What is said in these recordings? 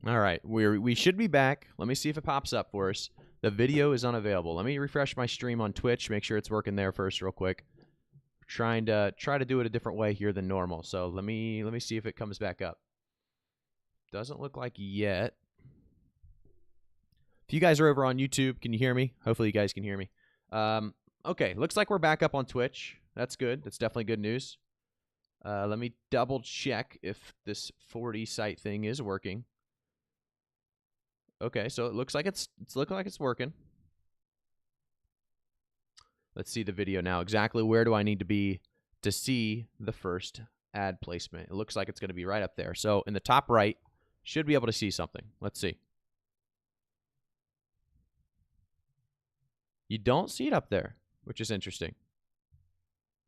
All right, we should be back. Let me see if it pops up for us. The video is unavailable. Let me refresh my stream on Twitch, make sure it's working there first real quick. Try to do it a different way here than normal. So let me see if it comes back up. Doesn't look like yet. If you guys are over on YouTube, can you hear me? Hopefully you guys can hear me. Okay, looks like we're back up on Twitch. That's good. That's definitely good news. Let me double check if this 4D site thing is working. Okay, so it looks like it's looking like it's working. Let's see the video now. Exactly where do I need to be to see the first ad placement? It looks like it's going to be right up there. So in the top right, should be able to see something. Let's see. You don't see it up there, which is interesting.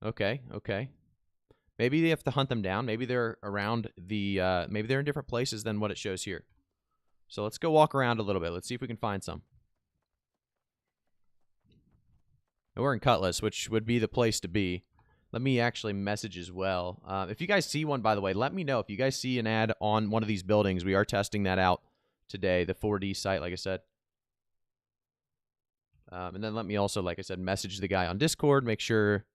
Okay, okay. Maybe they have to hunt them down. Maybe they're around the, maybe they're in different places than what it shows here. So let's go walk around a little bit. Let's see if we can find some. We're in Cutlass, which would be the place to be. Let me actually message as well. If you guys see one, by the way, let me know. If you guys see an ad on one of these buildings, we are testing that out today, the 4D site, like I said. And then let me also, like I said, message the guy on Discord, make sure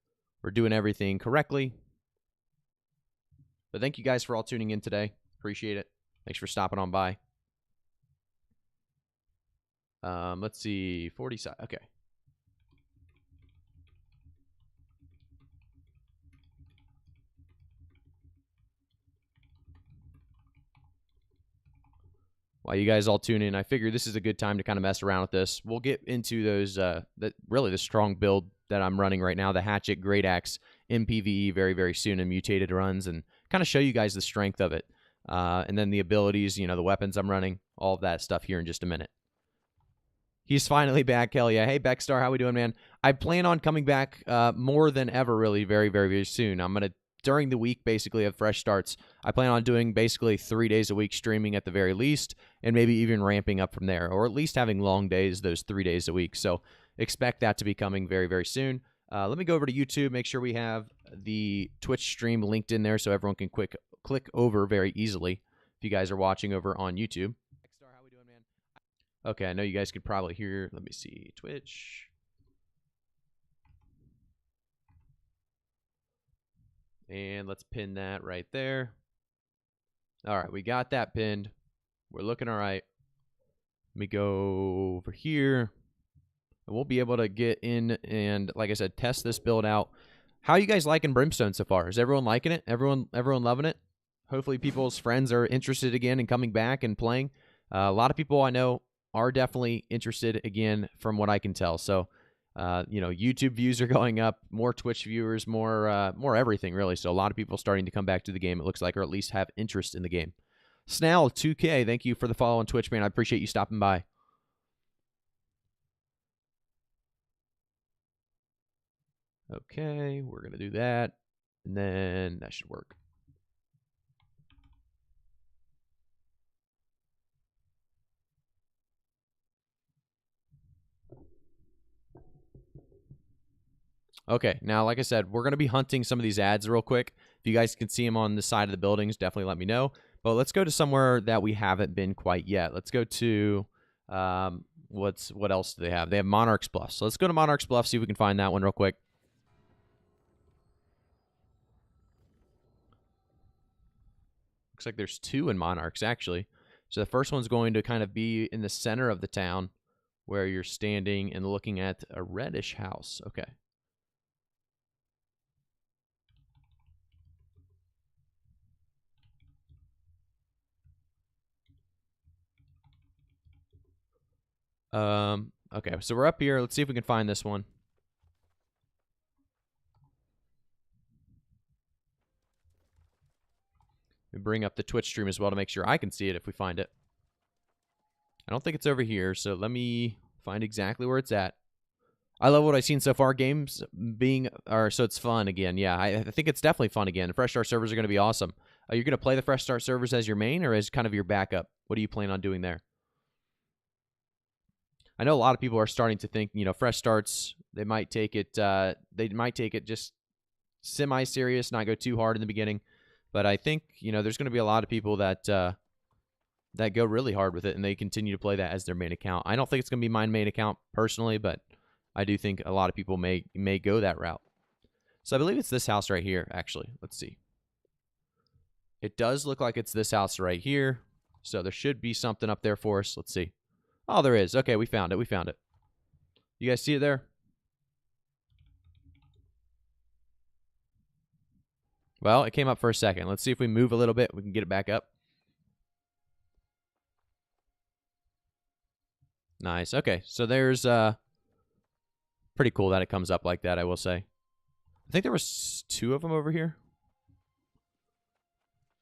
we're doing everything correctly. But thank you guys for all tuning in today. Appreciate it. Thanks for stopping on by. Let's see, 40 side. Okay. While you guys all tune in, I figure this is a good time to kind of mess around with this. We'll get into those, really the strong build that I'm running right now, the Hatchet Great Axe MPVE very, very soon in Mutated runs, and kind of show you guys the strength of it. And then the abilities, you know, the weapons I'm running, all of that stuff here in just a minute. He's finally back, hell yeah. Hey, Beckstar, how we doing, man? I plan on coming back more than ever, really, very, very, very soon. I'm going to, during the week, basically, of fresh starts, I plan on doing basically 3 days a week streaming at the very least, and maybe even ramping up from there, or at least having long days those 3 days a week. So expect that to be coming very, very soon. Let me go over to YouTube, make sure we have the Twitch stream linked in there so everyone can click over very easily if you guys are watching over on YouTube. Okay, I know you guys could probably hear. Let me see. Twitch. And let's pin that right there. All right, we got that pinned. We're looking all right. Let me go over here. And we'll be able to get in and, like I said, test this build out. How are you guys liking Brimstone so far? Is everyone liking it? Everyone loving it? Hopefully people's friends are interested again in coming back and playing. A lot of people I know are definitely interested again from what I can tell. So, you know, YouTube views are going up, more Twitch viewers, more everything really. So a lot of people starting to come back to the game, it looks like, or at least have interest in the game. Snell 2K, thank you for the follow on Twitch, man. I appreciate you stopping by. Okay, we're going to do that, and then that should work. Okay, now, like I said, we're going to be hunting some of these ads real quick. If you guys can see them on the side of the buildings, definitely let me know. But let's go to somewhere that we haven't been quite yet. Let's go to, what else do they have? They have Monarch's Bluff. So let's go to Monarch's Bluff, see if we can find that one real quick. Looks like there's 2 in Monarchs, actually. So the first one's going to kind of be in the center of the town where you're standing and looking at a reddish house. Okay. Okay, so we're up here. Let's see if we can find this one. We bring up the Twitch stream as well to make sure I can see it if we find it. I don't think it's over here, so let me find exactly where it's at. I love what I've seen so far. Games being, so it's fun again. Yeah, I think it's definitely fun again. The Fresh Start servers are going to be awesome. You're going to play the Fresh Start servers as your main or as kind of your backup? What do you plan on doing there? I know a lot of people are starting to think, you know, Fresh Starts, they might take it just semi-serious, not go too hard in the beginning. But I think, you know, there's going to be a lot of people that that go really hard with it, and they continue to play that as their main account. I don't think it's going to be my main account personally, but I do think a lot of people may go that route. So I believe it's this house right here, actually. Let's see. It does look like it's this house right here. So there should be something up there for us. Let's see. Oh, there is. Okay, we found it. We found it. You guys see it there? Well, it came up for a second. Let's see if we move a little bit. We can get it back up. Nice. Okay, so there's pretty cool that it comes up like that, I will say. I think there was 2 of them over here.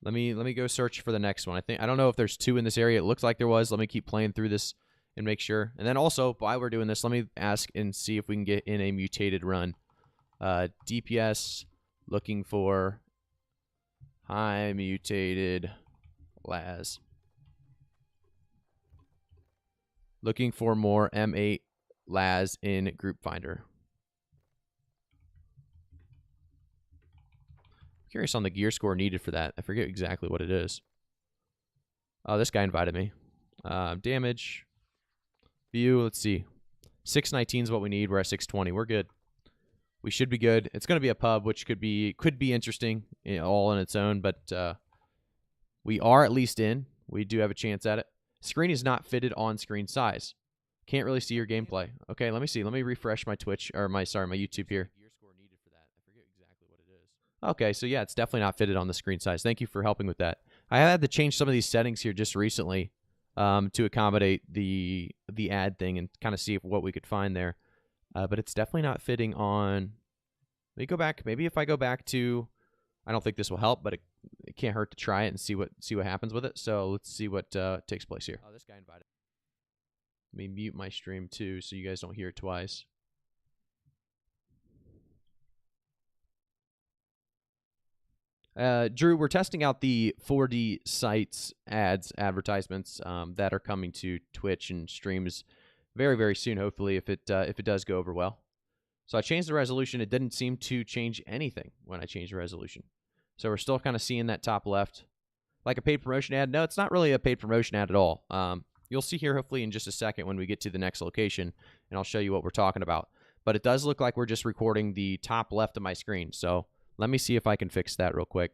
Let me go search for the next one. I don't know if there's 2 in this area. It looks like there was. Let me keep playing through this and make sure. And then also, while we're doing this, let me ask and see if we can get in a mutated run. DPS, looking for high mutated las. Looking for more M8 las in group finder. Curious on the gear score needed for that. I forget exactly what it is. Oh, this guy invited me. Damage. View, let's see. 619 is what we need. We're at 620. We're good. We should be good. It's going to be a pub, which could be interesting, all on its own, but we are at least in. We do have a chance at it. Screen is not fitted on screen size. Can't really see your gameplay. Okay, let me see. Let me refresh my Twitch, or my YouTube here. Okay, so yeah, it's definitely not fitted on the screen size. Thank you for helping with that. I had to change some of these settings here just recently to accommodate the ad thing and kind of see what we could find there. But it's definitely not fitting on. Let me go back. Maybe if I go back to, I don't think this will help, but it can't hurt to try it and see what happens with it. So let's see what takes place here. Oh, this guy invited. Let me mute my stream too, so you guys don't hear it twice. Drew, we're testing out the 4D sites advertisements that are coming to Twitch and streams very, very soon, hopefully, if it does go over well. So I changed the resolution. It didn't seem to change anything when I changed the resolution. So we're still kind of seeing that top left. Like a paid promotion ad? No, it's not really a paid promotion ad at all. You'll see here, hopefully, in just a second when we get to the next location, and I'll show you what we're talking about. But it does look like we're just recording the top left of my screen. So let me see if I can fix that real quick.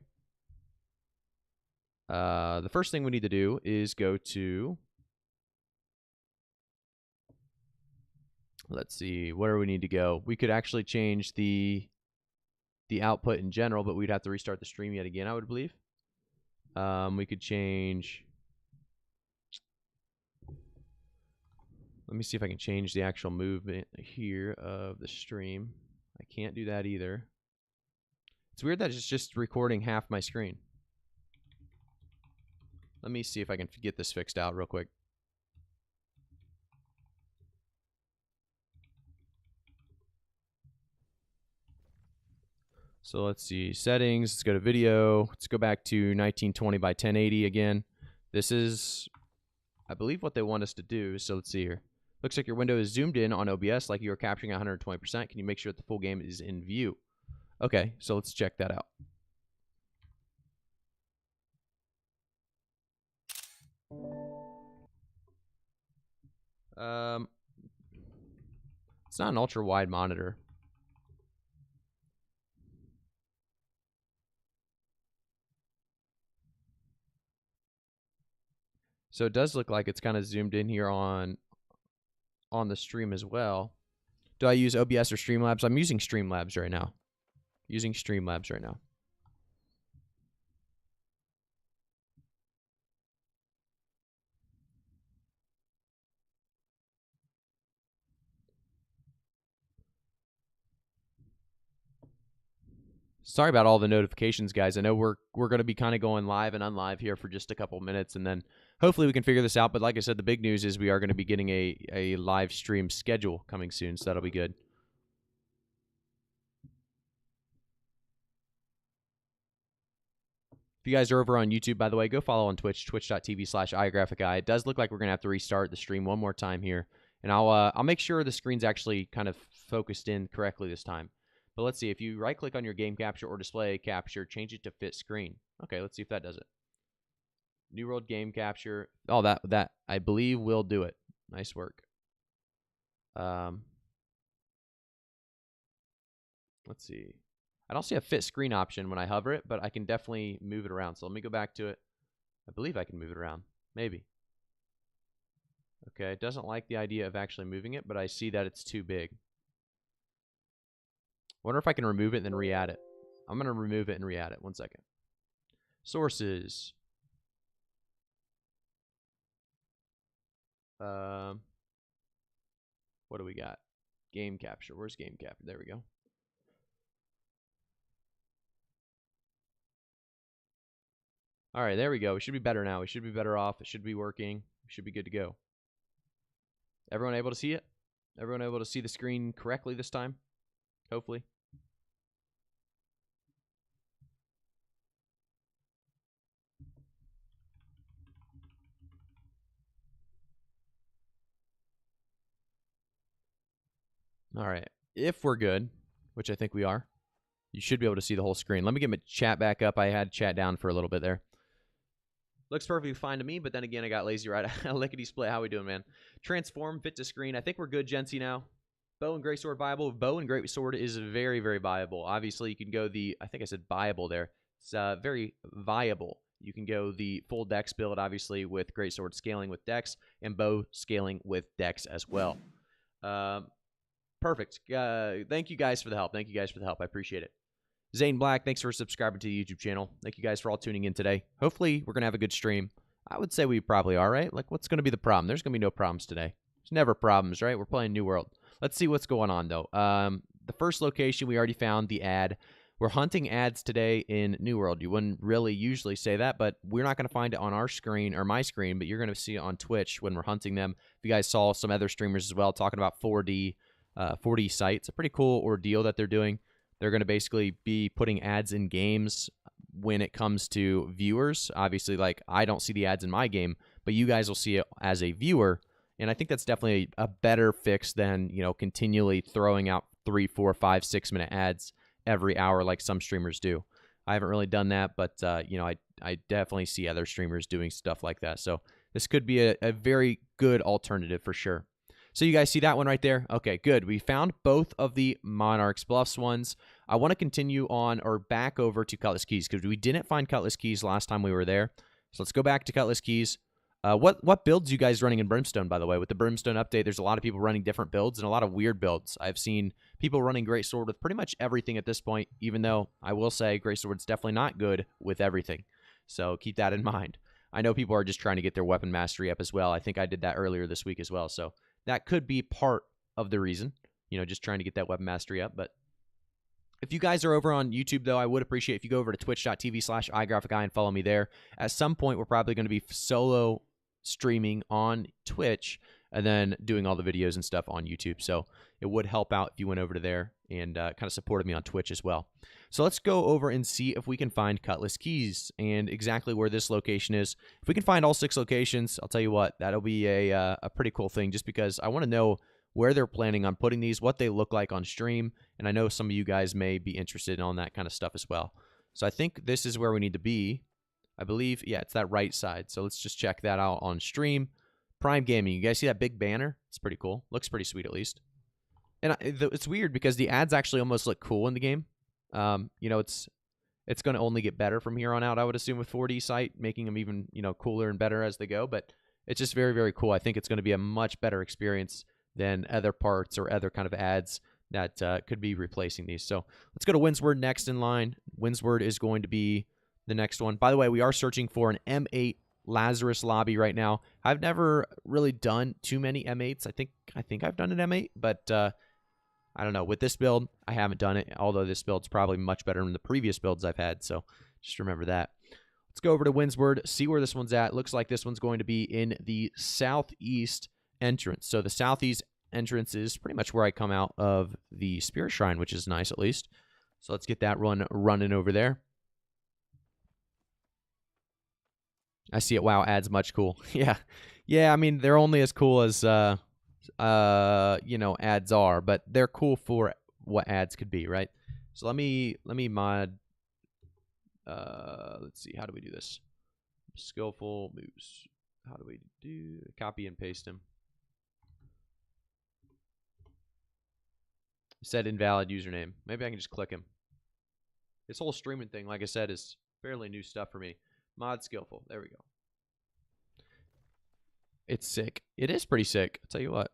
The first thing we need to do is go to, let's see, where do we need to go? We could actually change the output in general, but we'd have to restart the stream yet again, I would believe. We could change, let me see if I can change the actual movement here of the stream. I can't do that either. It's weird that it's just recording half my screen. Let me see if I can get this fixed out real quick. So let's see, settings, let's go to video. Let's go back to 1920 by 1080 again. This is, I believe, what they want us to do. So let's see here. Looks like your window is zoomed in on OBS like you are capturing 120%. Can you make sure that the full game is in view? Okay, so let's check that out. It's not an ultra wide monitor. So it does look like it's kind of zoomed in here on the stream as well. Do I use OBS or Streamlabs? I'm using Streamlabs right now. Sorry about all the notifications, guys. I know we're going to be kind of going live and unlive here for just a couple minutes, and then hopefully we can figure this out. But like I said, the big news is we are going to be getting a live stream schedule coming soon, so that'll be good. If you guys are over on YouTube, by the way, go follow on Twitch, twitch.tv/igraphici. It does look like we're going to have to restart the stream one more time here, and I'll make sure the screen's actually kind of focused in correctly this time. But let's see, if you right-click on your game capture or display capture, change it to fit screen. Okay, let's see if that does it. New World game capture. Oh, that I believe will do it. Nice work. Let's see. I don't see a fit screen option when I hover it, but I can definitely move it around. So let me go back to it. I believe I can move it around. Maybe. Okay, it doesn't like the idea of actually moving it, but I see that it's too big. Wonder if I can remove it and then re-add it. I'm going to remove it and re-add it. 1 second. Sources. What do we got? Game capture. Where's game capture? There we go. All right, there we go. We should be better now. We should be better off. It should be working. We should be good to go. Everyone able to see it? Everyone able to see the screen correctly this time? Hopefully. All right. If we're good, which I think we are, you should be able to see the whole screen. Let me get my chat back up. I had chat down for a little bit there. Looks perfectly fine to me, but then again, I got lazy right. Lickety split. How we doing, man? Transform, fit to screen. I think we're good, Gency, now. Bow and Greatsword viable. Bow and Greatsword is very, very viable. Obviously, you can go the, I think I said viable there. It's very viable. You can go the full dex build, obviously, with Greatsword scaling with dex and bow scaling with dex as well. Perfect. Thank you guys for the help. Thank you guys for the help. I appreciate it. Zane Black, thanks for subscribing to the YouTube channel. Thank you guys for all tuning in today. Hopefully, we're going to have a good stream. I would say we probably are, right? Like, what's going to be the problem? There's going to be no problems today. There's never problems, right? We're playing New World. Let's see what's going on, though. The first location, we already found the ad. We're hunting ads today in New World. You wouldn't really usually say that, but we're not going to find it on our screen or my screen, but you're going to see it on Twitch when we're hunting them. If you guys saw some other streamers as well talking about 4D sites, a pretty cool ordeal that they're doing. They're going to basically be putting ads in games when it comes to viewers. Obviously, like, I don't see the ads in my game, but you guys will see it as a viewer. And I think that's definitely a better fix than, you know, continually throwing out 3, 4, 5, 6 minute ads every hour like some streamers do. I haven't really done that, but, you know, I definitely see other streamers doing stuff like that. So this could be a very good alternative for sure. So you guys see that one right there? Okay, good. We found both of the Monarch's Bluffs ones. I want to continue on or back over to Cutlass Keys because we didn't find Cutlass Keys last time we were there. So let's go back to Cutlass Keys. What builds you guys running in Brimstone, by the way? With the Brimstone update, there's a lot of people running different builds and a lot of weird builds. I've seen people running Greatsword with pretty much everything at this point, even though I will say Greatsword's definitely not good with everything. So keep that in mind. I know people are just trying to get their weapon mastery up as well. I think I did that earlier this week as well. So that could be part of the reason, you know, just trying to get that weapon mastery up. But if you guys are over on YouTube, though, I would appreciate if you go over to twitch.tv/igraphici and follow me there. At some point, we're probably going to be solo streaming on Twitch and then doing all the videos and stuff on YouTube. So it would help out if you went over to there and kind of supported me on Twitch as well. So let's go over and see if we can find Cutlass Keys and exactly where this location is. If we can find all 6 locations, I'll tell you what, that'll be a pretty cool thing just because I want to know where they're planning on putting these, what they look like on stream, and I know some of you guys may be interested in all that kind of stuff as well. So I think this is where we need to be. I believe, yeah, it's that right side. So let's just check that out on stream. Prime Gaming, you guys see that big banner? It's pretty cool. Looks pretty sweet at least. And it's weird because the ads actually almost look cool in the game. You know, it's going to only get better from here on out, I would assume, with 4D site, making them even, you know, cooler and better as they go. But it's just very, very cool. I think it's going to be a much better experience than other parts or other kind of ads that could be replacing these. So let's go to Windsward next in line. Windsward is going to be the next one. By the way, we are searching for an M8 Lazarus lobby right now. I've never really done too many M8s. I think I've done an M8, but I don't know. With this build, I haven't done it, although this build's probably much better than the previous builds I've had, so just remember that. Let's go over to Windsward, see where this one's at. Looks like this one's going to be in the southeast entrance. So the southeast entrance is pretty much where I come out of the Spirit Shrine, which is nice at least. So let's get that run running over there. I see it. Wow, ads much cool. Yeah, I mean, they're only as cool as you know, ads are, but they're cool for what ads could be, right? So let me mod let's see, how do we do this? Skillful moves. How do we do? Copy and paste him. Said invalid username. Maybe I can just click him. This whole streaming thing, like I said, is fairly new stuff for me. Mod skillful. There we go. It's sick. It is pretty sick. I'll tell you what.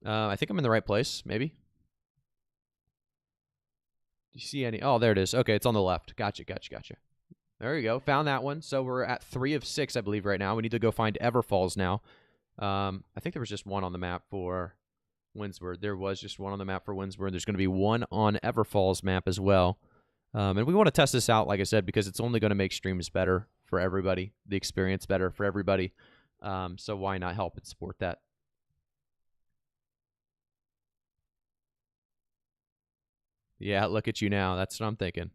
I think I'm in the right place, maybe. Do you see any? Oh, there it is. Okay, it's on the left. Gotcha. There you go. Found that one. So we're at 3 of 6, I believe, right now. We need to go find Everfalls now. I think there was just one on the map for Windsward. There was just one on the map for Windsward. There's going to be one on Everfall's map as well. And we want to test this out, like I said, because it's only going to make streams better for everybody, the experience better for everybody. So why not help and support that? Yeah, look at you now. That's what I'm thinking.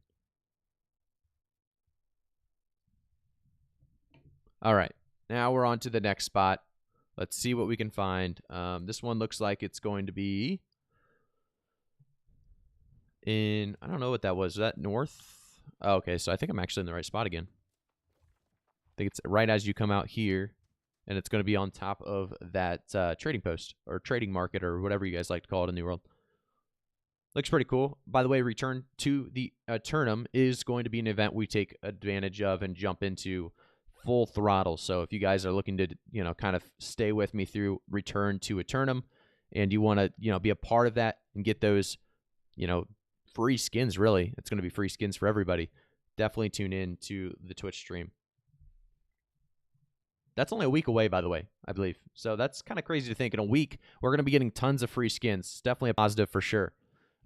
All right, now we're on to the next spot. Let's see what we can find. This one looks like it's going to be in, I don't know what that was. Is that north? Oh, okay, so I think I'm actually in the right spot again. I think it's right as you come out here, and it's going to be on top of that trading post or trading market or whatever you guys like to call it in New World. Looks pretty cool. By the way, Return to the Eternum is going to be an event we take advantage of and jump into full throttle. So if you guys are looking to, kind of stay with me through Return to Eternum and you want to, be a part of that and get those, free skins, really, it's going to be free skins for everybody. Definitely tune in to the Twitch stream. That's only a week away, by the way, I believe. So that's kind of crazy to think. In a week, we're going to be getting tons of free skins. Definitely a positive for sure.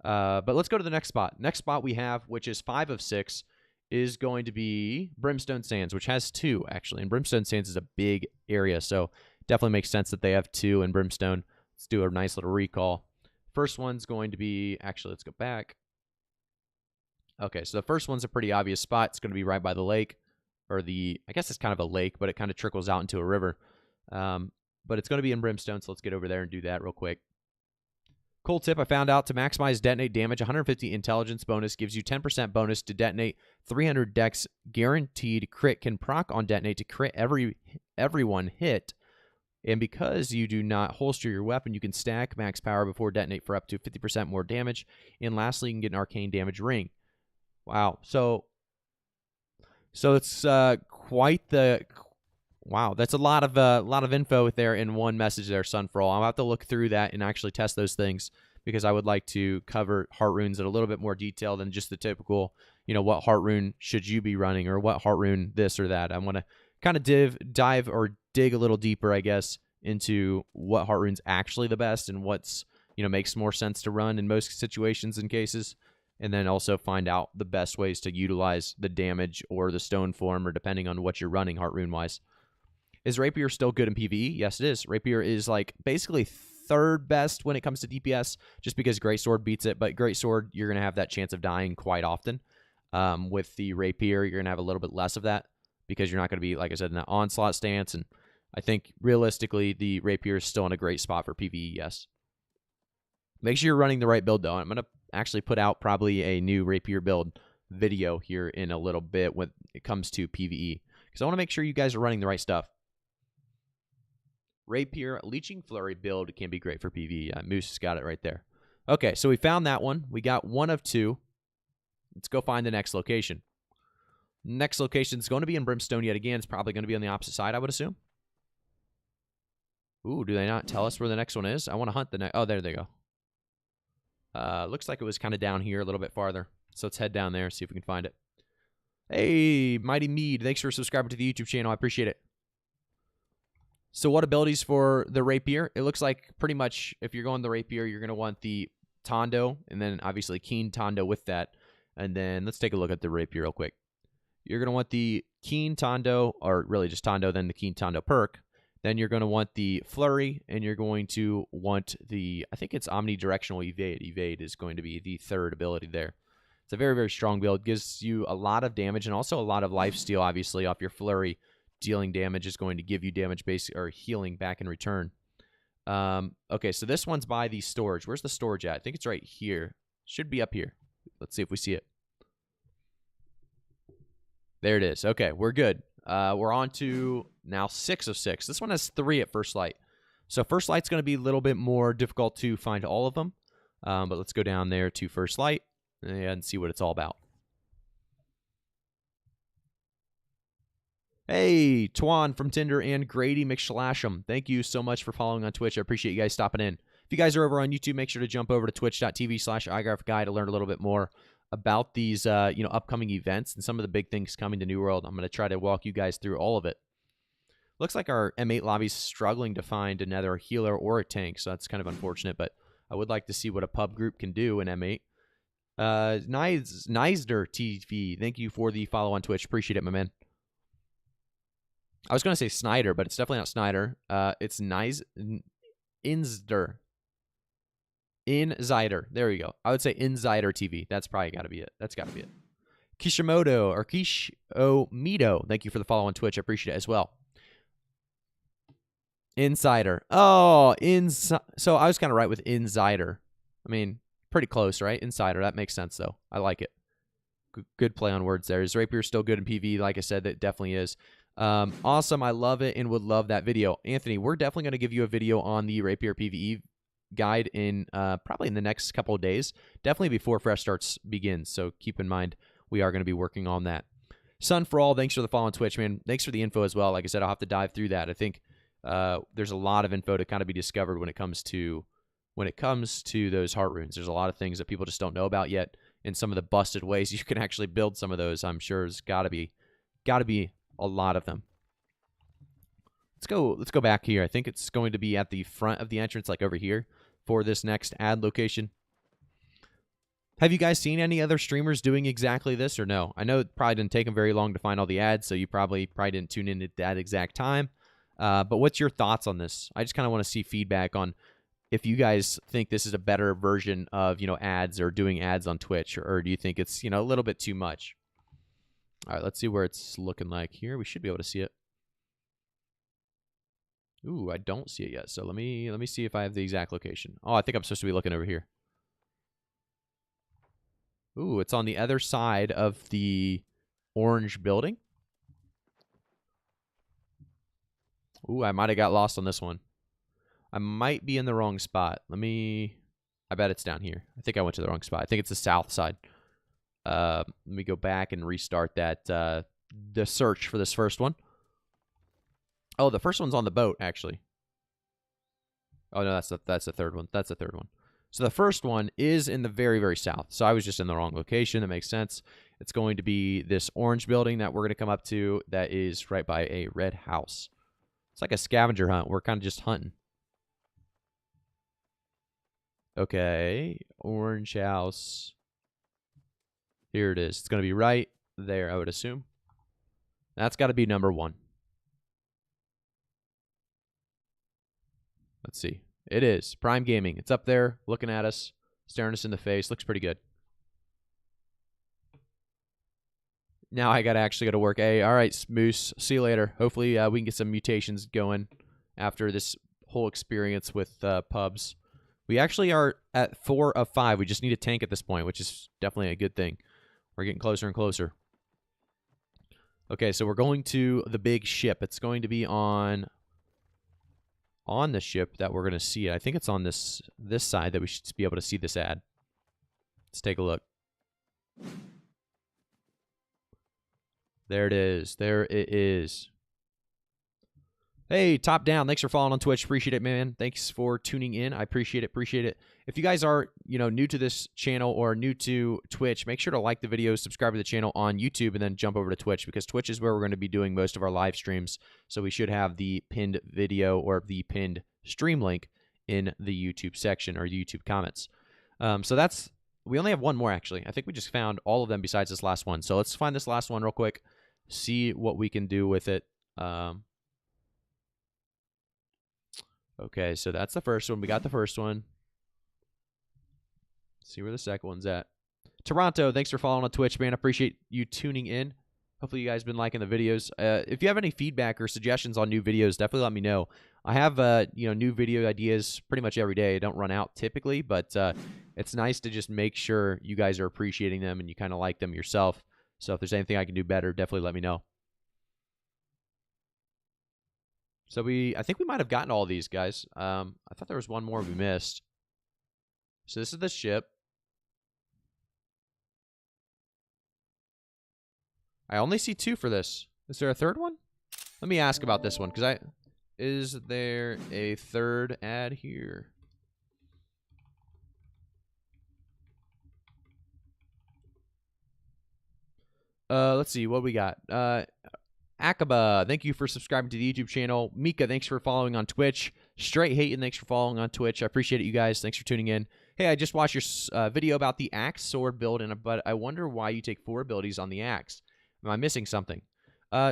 But let's go to the next spot. Next spot we have, which is 5 of 6, is going to be Brimstone Sands, which has 2, actually. And Brimstone Sands is a big area, so definitely makes sense that they have 2 in Brimstone. Let's do a nice little recall. First one's going to be, actually, let's go back. Okay, so the first one's a pretty obvious spot. It's going to be right by the lake, or I guess it's kind of a lake, but it kind of trickles out into a river. But it's going to be in Brimstone, so let's get over there and do that real quick. Cool tip I found out: to maximize detonate damage, 150 intelligence bonus gives you 10% bonus to detonate, 300 dex guaranteed crit can proc on detonate to crit everyone hit. And because you do not holster your weapon, you can stack max power before detonate for up to 50% more damage. And lastly, you can get an arcane damage ring. Wow. So it's quite the... Wow, that's a lot of info there in one message there, Sunfroll. I'll have to look through that and actually test those things because I would like to cover heart runes in a little bit more detail than just the typical, what heart rune should you be running or what heart rune this or that. I want to kind of dive or dig a little deeper, I guess, into what heart rune's actually the best and what's, makes more sense to run in most situations and cases. And then also find out the best ways to utilize the damage or the stone form or depending on what you're running heart rune-wise. Is Rapier still good in PvE? Yes, it is. Rapier is like basically third best when it comes to DPS just because Greatsword beats it. But Greatsword, you're going to have that chance of dying quite often. With the Rapier, you're going to have a little bit less of that because you're not going to be, like I said, in that onslaught stance. And I think realistically, the Rapier is still in a great spot for PvE, yes. Make sure you're running the right build, though. I'm going to actually put out probably a new Rapier build video here in a little bit when it comes to PvE because I want to make sure you guys are running the right stuff. Rapier Leeching Flurry build can be great for PvE. Moose has got it right there. Okay, so we found that one. We got 1 of 2. Let's go find the next location. Next location is going to be in Brimstone yet again. It's probably going to be on the opposite side, I would assume. Ooh, do they not tell us where the next one is? I want to hunt the next. Oh, there they go. Looks like it was kind of down here a little bit farther. So let's head down there, see if we can find it. Hey, Mighty Mead, thanks for subscribing to the YouTube channel. I appreciate it. So what abilities for the Rapier? It looks like pretty much if you're going the Rapier, you're going to want the Tondo, and then obviously Keen Tondo with that. And then let's take a look at the Rapier real quick. You're going to want the Keen Tondo, or really just Tondo, then the Keen Tondo perk. Then you're going to want the Flurry, and you're going to want the, I think it's Omnidirectional Evade. Evade is going to be the third ability there. It's a very, very strong build. Gives you a lot of damage and also a lot of lifesteal, obviously, off your Flurry. Dealing damage is going to give you damage base or healing back in return. Okay, so this one's by the storage. Where's the storage at? I think it's right here. Should be up here. Let's see if we see it. There it is. Okay, we're good. We're on to now 6 of 6. This one has 3 at first light. So first light's going to be a little bit more difficult to find all of them. But let's go down there to first light and see what it's all about. Hey, Twan from Tinder and Grady McShlasham. Thank you so much for following on Twitch. I appreciate you guys stopping in. If you guys are over on YouTube, make sure to jump over to twitch.tv/igraphici to learn a little bit more about these upcoming events and some of the big things coming to New World. I'm going to try to walk you guys through all of it. Looks like our M8 lobby's struggling to find another healer or a tank, so that's kind of unfortunate, but I would like to see what a pub group can do in M8. Neisder TV, thank you for the follow on Twitch. Appreciate it, my man. I was going to say Snyder, but it's definitely not Snyder. It's Inzider. There we go. I would say Insider TV. That's probably got to be it. That's got to be it. Kishimoto or Kishomito, thank you for the follow on Twitch. I appreciate it as well. Insider. Oh, so I was kind of right with Insider. I mean, pretty close, right? Insider. That makes sense, though. I like it. Good play on words there. Is Rapier still good in PvE? Like I said, that definitely is. Awesome. I love it and would love that video. Anthony, we're definitely going to give you a video on the Rapier PvE guide in probably in the next couple of days. Definitely before Fresh Starts begins. So keep in mind, we are going to be working on that. Sun for All, thanks for the follow on Twitch, man. Thanks for the info as well. Like I said, I'll have to dive through that. I think there's a lot of info to kind of be discovered when it comes to those heart runes. There's a lot of things that people just don't know about yet, and some of the busted ways you can actually build some of those. I'm sure there's got to be a lot of them. Let's go back here. I think it's going to be at the front of the entrance, like over here, for this next ad location. Have you guys seen any other streamers doing exactly this or no? I know it probably didn't take them very long to find all the ads, so you probably didn't tune in at that exact time. But what's your thoughts on this? I just kind of want to see feedback on if you guys think this is a better version of, ads or doing ads on Twitch, or do you think it's, a little bit too much? All right, let's see where it's looking like here. We should be able to see it. Ooh, I don't see it yet. So let me see if I have the exact location. Oh, I think I'm supposed to be looking over here. Ooh, it's on the other side of the orange building. Ooh, I might have got lost on this one. I might be in the wrong spot. I bet it's down here. I think I went to the wrong spot. I think it's the south side. Let me go back and restart that the search for this first one. Oh, the first one's on the boat, actually. Oh, no, that's the third one. That's the third one. So the first one is in the very, very south. So I was just in the wrong location. That makes sense. It's going to be this orange building that we're going to come up to that is right by a red house. It's like a scavenger hunt. We're kind of just hunting. Okay, orange house. Here it is. It's going to be right there, I would assume. That's got to be number 1. Let's see. It is. Prime Gaming. It's up there, looking at us, staring us in the face. Looks pretty good. Now I actually got to work. Hey, all right, Moose. See you later. Hopefully we can get some mutations going after this whole experience with pubs. We actually are at 4 of 5. We just need a tank at this point, which is definitely a good thing. We're getting closer and closer. Okay, so we're going to the big ship. It's going to be on the ship that we're going to see it. I think it's on this side that we should be able to see this ad. Let's take a look. There it is. There it is. Hey, Top Down. Thanks for following on Twitch. Appreciate it, man. Thanks for tuning in. I appreciate it. Appreciate it. If you guys are, new to this channel or new to Twitch, make sure to like the video, subscribe to the channel on YouTube, and then jump over to Twitch, because Twitch is where we're going to be doing most of our live streams. So we should have the pinned video or the pinned stream link in the YouTube section or the YouTube comments. So we only have one more, actually. I think we just found all of them besides this last one. So let's find this last one real quick, see what we can do with it. Okay, so that's the first one. We got the first one. Let's see where the second one's at. Toronto, thanks for following on Twitch, man. Appreciate you tuning in. Hopefully you guys have been liking the videos. If you have any feedback or suggestions on new videos, definitely let me know. I have new video ideas pretty much every day. I don't run out typically, but it's nice to just make sure you guys are appreciating them and you kind of like them yourself. So if there's anything I can do better, definitely let me know. So I think we might have gotten all of these, guys. I thought there was one more we missed. So this is the ship. I only see 2 for this. Is there a third one? Let me ask about this one, because is there a third ad here? Let's see what we got. Akaba, thank you for subscribing to the YouTube channel. Mika, thanks for following on Twitch. Straight Hating, thanks for following on Twitch. I appreciate it, you guys. Thanks for tuning in. Hey, I just watched your video about the axe sword build, but I wonder why you take 4 abilities on the axe. Am I missing something?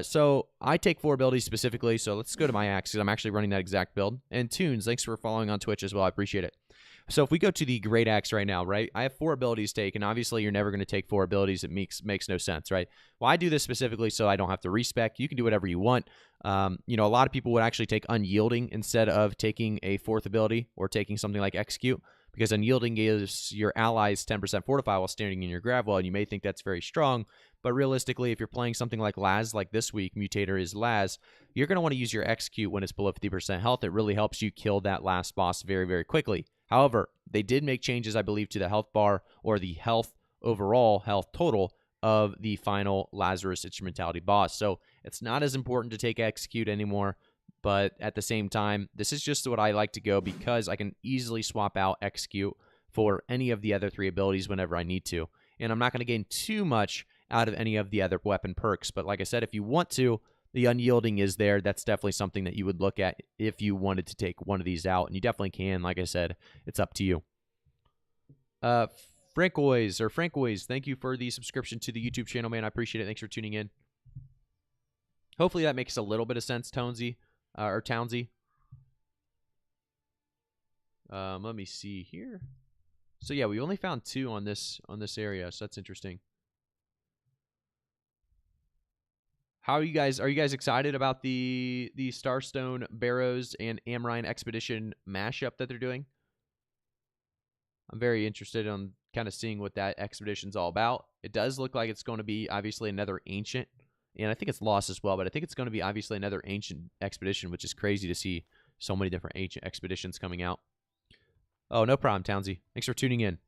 So I take 4 abilities specifically, so let's go to my axe because I'm actually running that exact build. And Tunes, thanks for following on Twitch as well. I appreciate it. So if we go to the Great Axe right now, right, I have 4 abilities taken. Obviously, you're never going to take 4 abilities. It makes no sense, right? Well, I do this specifically so I don't have to respec. You can do whatever you want. You know, a lot of people would actually take Unyielding instead of taking a 4th ability or taking something like Execute, because Unyielding gives your allies 10% fortify while standing in your grab wall, and you may think that's very strong. But realistically, if you're playing something like Laz, like this week, Mutator is Laz, you're going to want to use your Execute when it's below 50% health. It really helps you kill that last boss very, very quickly. However, they did make changes, I believe, to the health bar or the overall health total of the final Lazarus Instrumentality boss. So it's not as important to take Execute anymore, but at the same time, this is just what I like to go because I can easily swap out Execute for any of the other 3 abilities whenever I need to. And I'm not going to gain too much out of any of the other weapon perks, but like I said, if you want to, the Unyielding is there. That's definitely something that you would look at if you wanted to take one of these out, and you definitely can. Like I said, it's up to you. Frankois, thank you for the subscription to the YouTube channel, man. I appreciate it. Thanks for tuning in. Hopefully that makes a little bit of sense, Townsy. Let me see here. So yeah, we only found 2 on this area, so that's interesting. How are you guys? Are you guys excited about the Starstone Barrows and Amrine Expedition mashup that they're doing? I'm very interested in kind of seeing what that expedition's all about. It does look like it's going to be obviously another ancient, and I think it's lost as well, but I think it's going to be obviously another ancient expedition, which is crazy to see so many different ancient expeditions coming out. Oh, no problem, Townsy. Thanks for tuning in.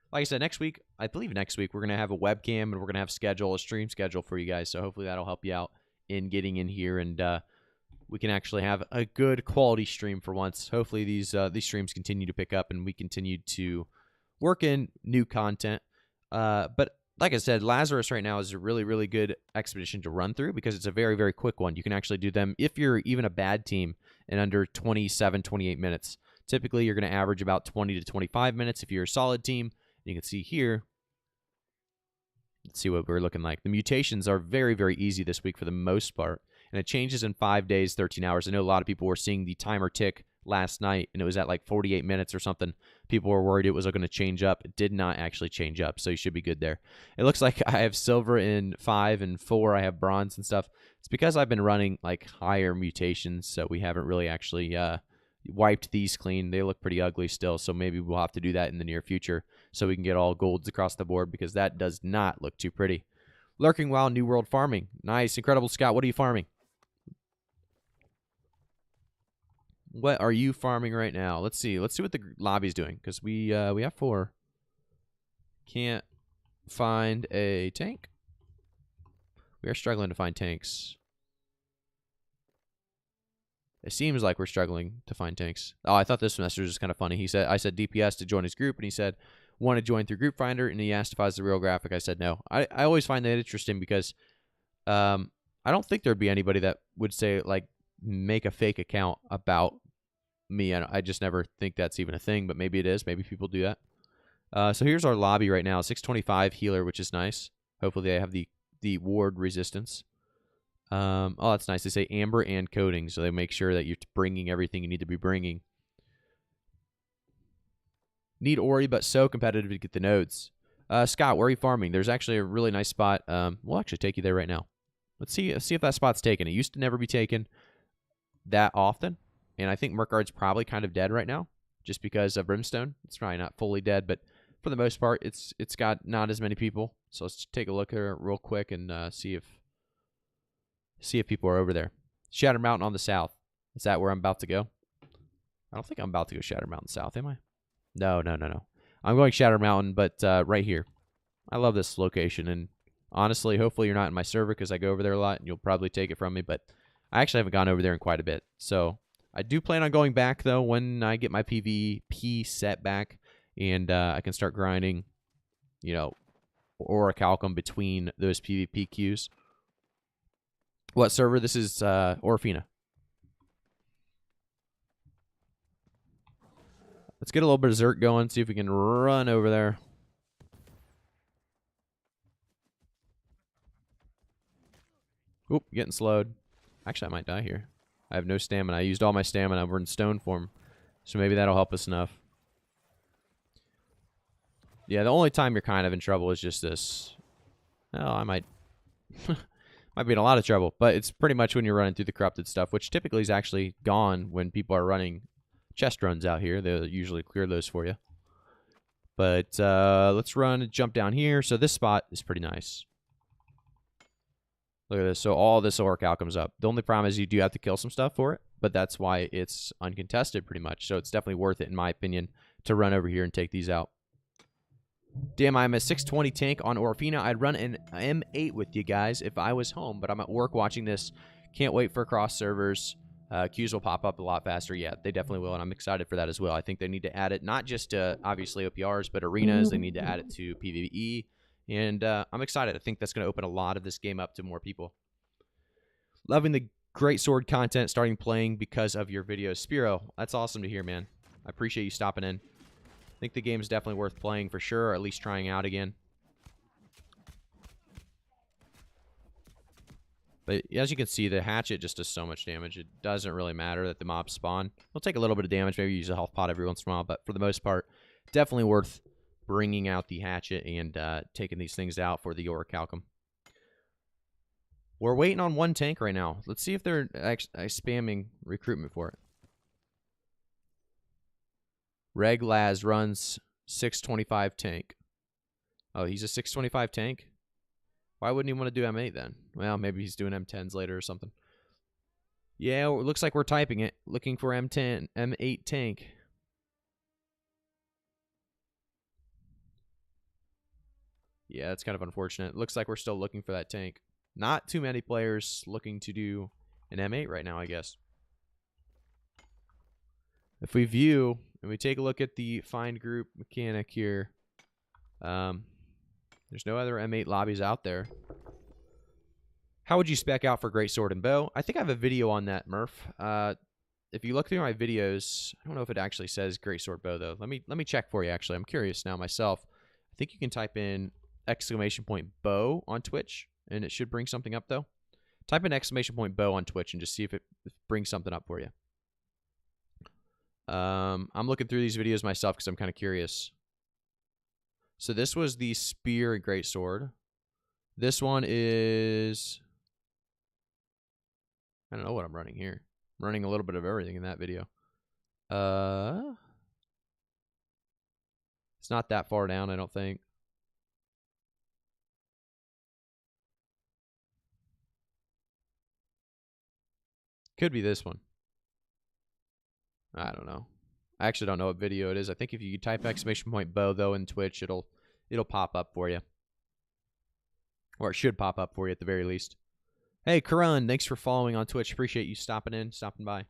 Like I said, next week, I believe next week, we're going to have a webcam and we're going to have a stream schedule for you guys. So hopefully that'll help you out in getting in here, and we can actually have a good quality stream for once. Hopefully these streams continue to pick up and we continue to work in new content. But like I said, Lazarus right now is a really, really good expedition to run through because it's a very, very quick one. You can actually do them if you're even a bad team in under 27, 28 minutes. Typically, you're going to average about 20 to 25 minutes if you're a solid team. You can see here, let's see what we're looking like. The mutations are very, very easy this week for the most part, and it changes in 5 days, 13 hours. I know a lot of people were seeing the timer tick last night, and it was at like 48 minutes or something. People were worried it was going to change up. It did not actually change up, so you should be good there. It looks like I have silver in 5 and 4. I have bronze and stuff. It's because I've been running like higher mutations, so we haven't really actually wiped these clean. They look pretty ugly still, so maybe we'll have to do that in the near future so we can get all golds across the board because that does not look too pretty. Lurking Wild, New World Farming. Nice. Incredible Scott, what are you farming? What are you farming right now? Let's see. Let's see what the lobby's doing because we have 4. Can't find a tank. We are struggling to find tanks. It seems like we're struggling to find tanks. Oh, I thought this message was kind of funny. I said DPS to join his group, and he said, want to join through Group Finder, and he asked if I was the real graphic. I said no. I always find that interesting because I don't think there'd be anybody that would say, like, make a fake account about me. I just never think that's even a thing, but maybe it is. Maybe people do that. So here's our lobby right now. 625 healer, which is nice. Hopefully they have the ward resistance. Oh, that's nice. They say amber and coating, so they make sure that you're bringing everything you need to be bringing. Need Ori, but so competitive to get the nodes. Scott, where are you farming? There's actually a really nice spot. We'll actually take you there right now. Let's see if that spot's taken. It used to never be taken that often, and I think Murkard's probably kind of dead right now just because of Brimstone. It's probably not fully dead, but for the most part, it's got not as many people. So let's take a look here real quick and see if people are over there. Shatter Mountain on the south. Is that where I'm about to go? I don't think I'm about to go Shatter Mountain south, am I? No. I'm going Shatter Mountain, but right here. I love this location, and honestly, hopefully you're not in my server because I go over there a lot, and you'll probably take it from me, but I actually haven't gone over there in quite a bit. So I do plan on going back, though, when I get my PvP set back, and I can start grinding, you know, orichalcum between those PvP queues. What server? This is Orfina. Let's get a little berserk going, see if we can run over there. Oop, getting slowed. Actually, I might die here. I have no stamina. I used all my stamina. We're in stone form. So maybe that'll help us enough. Yeah, the only time you're kind of in trouble is just this. Oh, I might... might be in a lot of trouble. But it's pretty much when you're running through the corrupted stuff, which typically is actually gone when people are running chest runs out here. They'll usually clear those for you. But let's run and jump down here. So this spot is pretty nice. Look at this. So all this orcal comes up. The only problem is you do have to kill some stuff for it, but that's why it's uncontested pretty much. So it's definitely worth it, in my opinion, to run over here and take these out. Damn, I'm a 620 tank on Orfina. I'd run an M8 with you guys if I was home, but I'm at work watching this. Can't wait for cross servers. Queues will pop up a lot faster. Yeah, they definitely will, and I'm excited for that as well. I think they need to add it, not just to, obviously, OPRs, but arenas. They need to add it to PvE. And I'm excited. I think that's going to open a lot of this game up to more people. Loving the Greatsword content, starting playing because of your videos. Spiro, that's awesome to hear, man. I appreciate you stopping in. I think the game's definitely worth playing for sure, or at least trying out again. But as you can see, the hatchet just does so much damage. It doesn't really matter that the mobs spawn. It'll take a little bit of damage, maybe use a health pot every once in a while, but for the most part, definitely worth bringing out the hatchet and taking these things out for the orichalcum. We're waiting on one tank right now. Let's see if they're actually spamming recruitment for it. Reg Laz runs 625 tank. Oh, he's a 625 tank? Why wouldn't he want to do M8 then? Well, maybe he's doing M10s later or something. Yeah, it looks like we're typing it. Looking for M10, M8 tank. Yeah, that's kind of unfortunate. Looks like we're still looking for that tank. Not too many players looking to do an M8 right now, I guess. If we view and we take a look at the find group mechanic here, there's no other M8 lobbies out there. How would you spec out for Greatsword and Bow? I think I have a video on that, Murph. If you look through my videos, I don't know if it actually says Greatsword Bow though. Let me check for you. Actually, I'm curious now myself. I think you can type in !bow on Twitch, and it should bring something up though. Type in !bow on Twitch and just see if it brings something up for you. I'm looking through these videos myself because I'm kind of curious. So this was the spear and greatsword. This one is... I don't know what I'm running here. I'm running a little bit of everything in that video. It's not that far down, I don't think. Could be this one. I don't know. I actually don't know what video it is. I think if you type !bow though in Twitch, it'll pop up for you. Or it should pop up for you at the very least. Hey, Karan, thanks for following on Twitch. Appreciate you stopping by.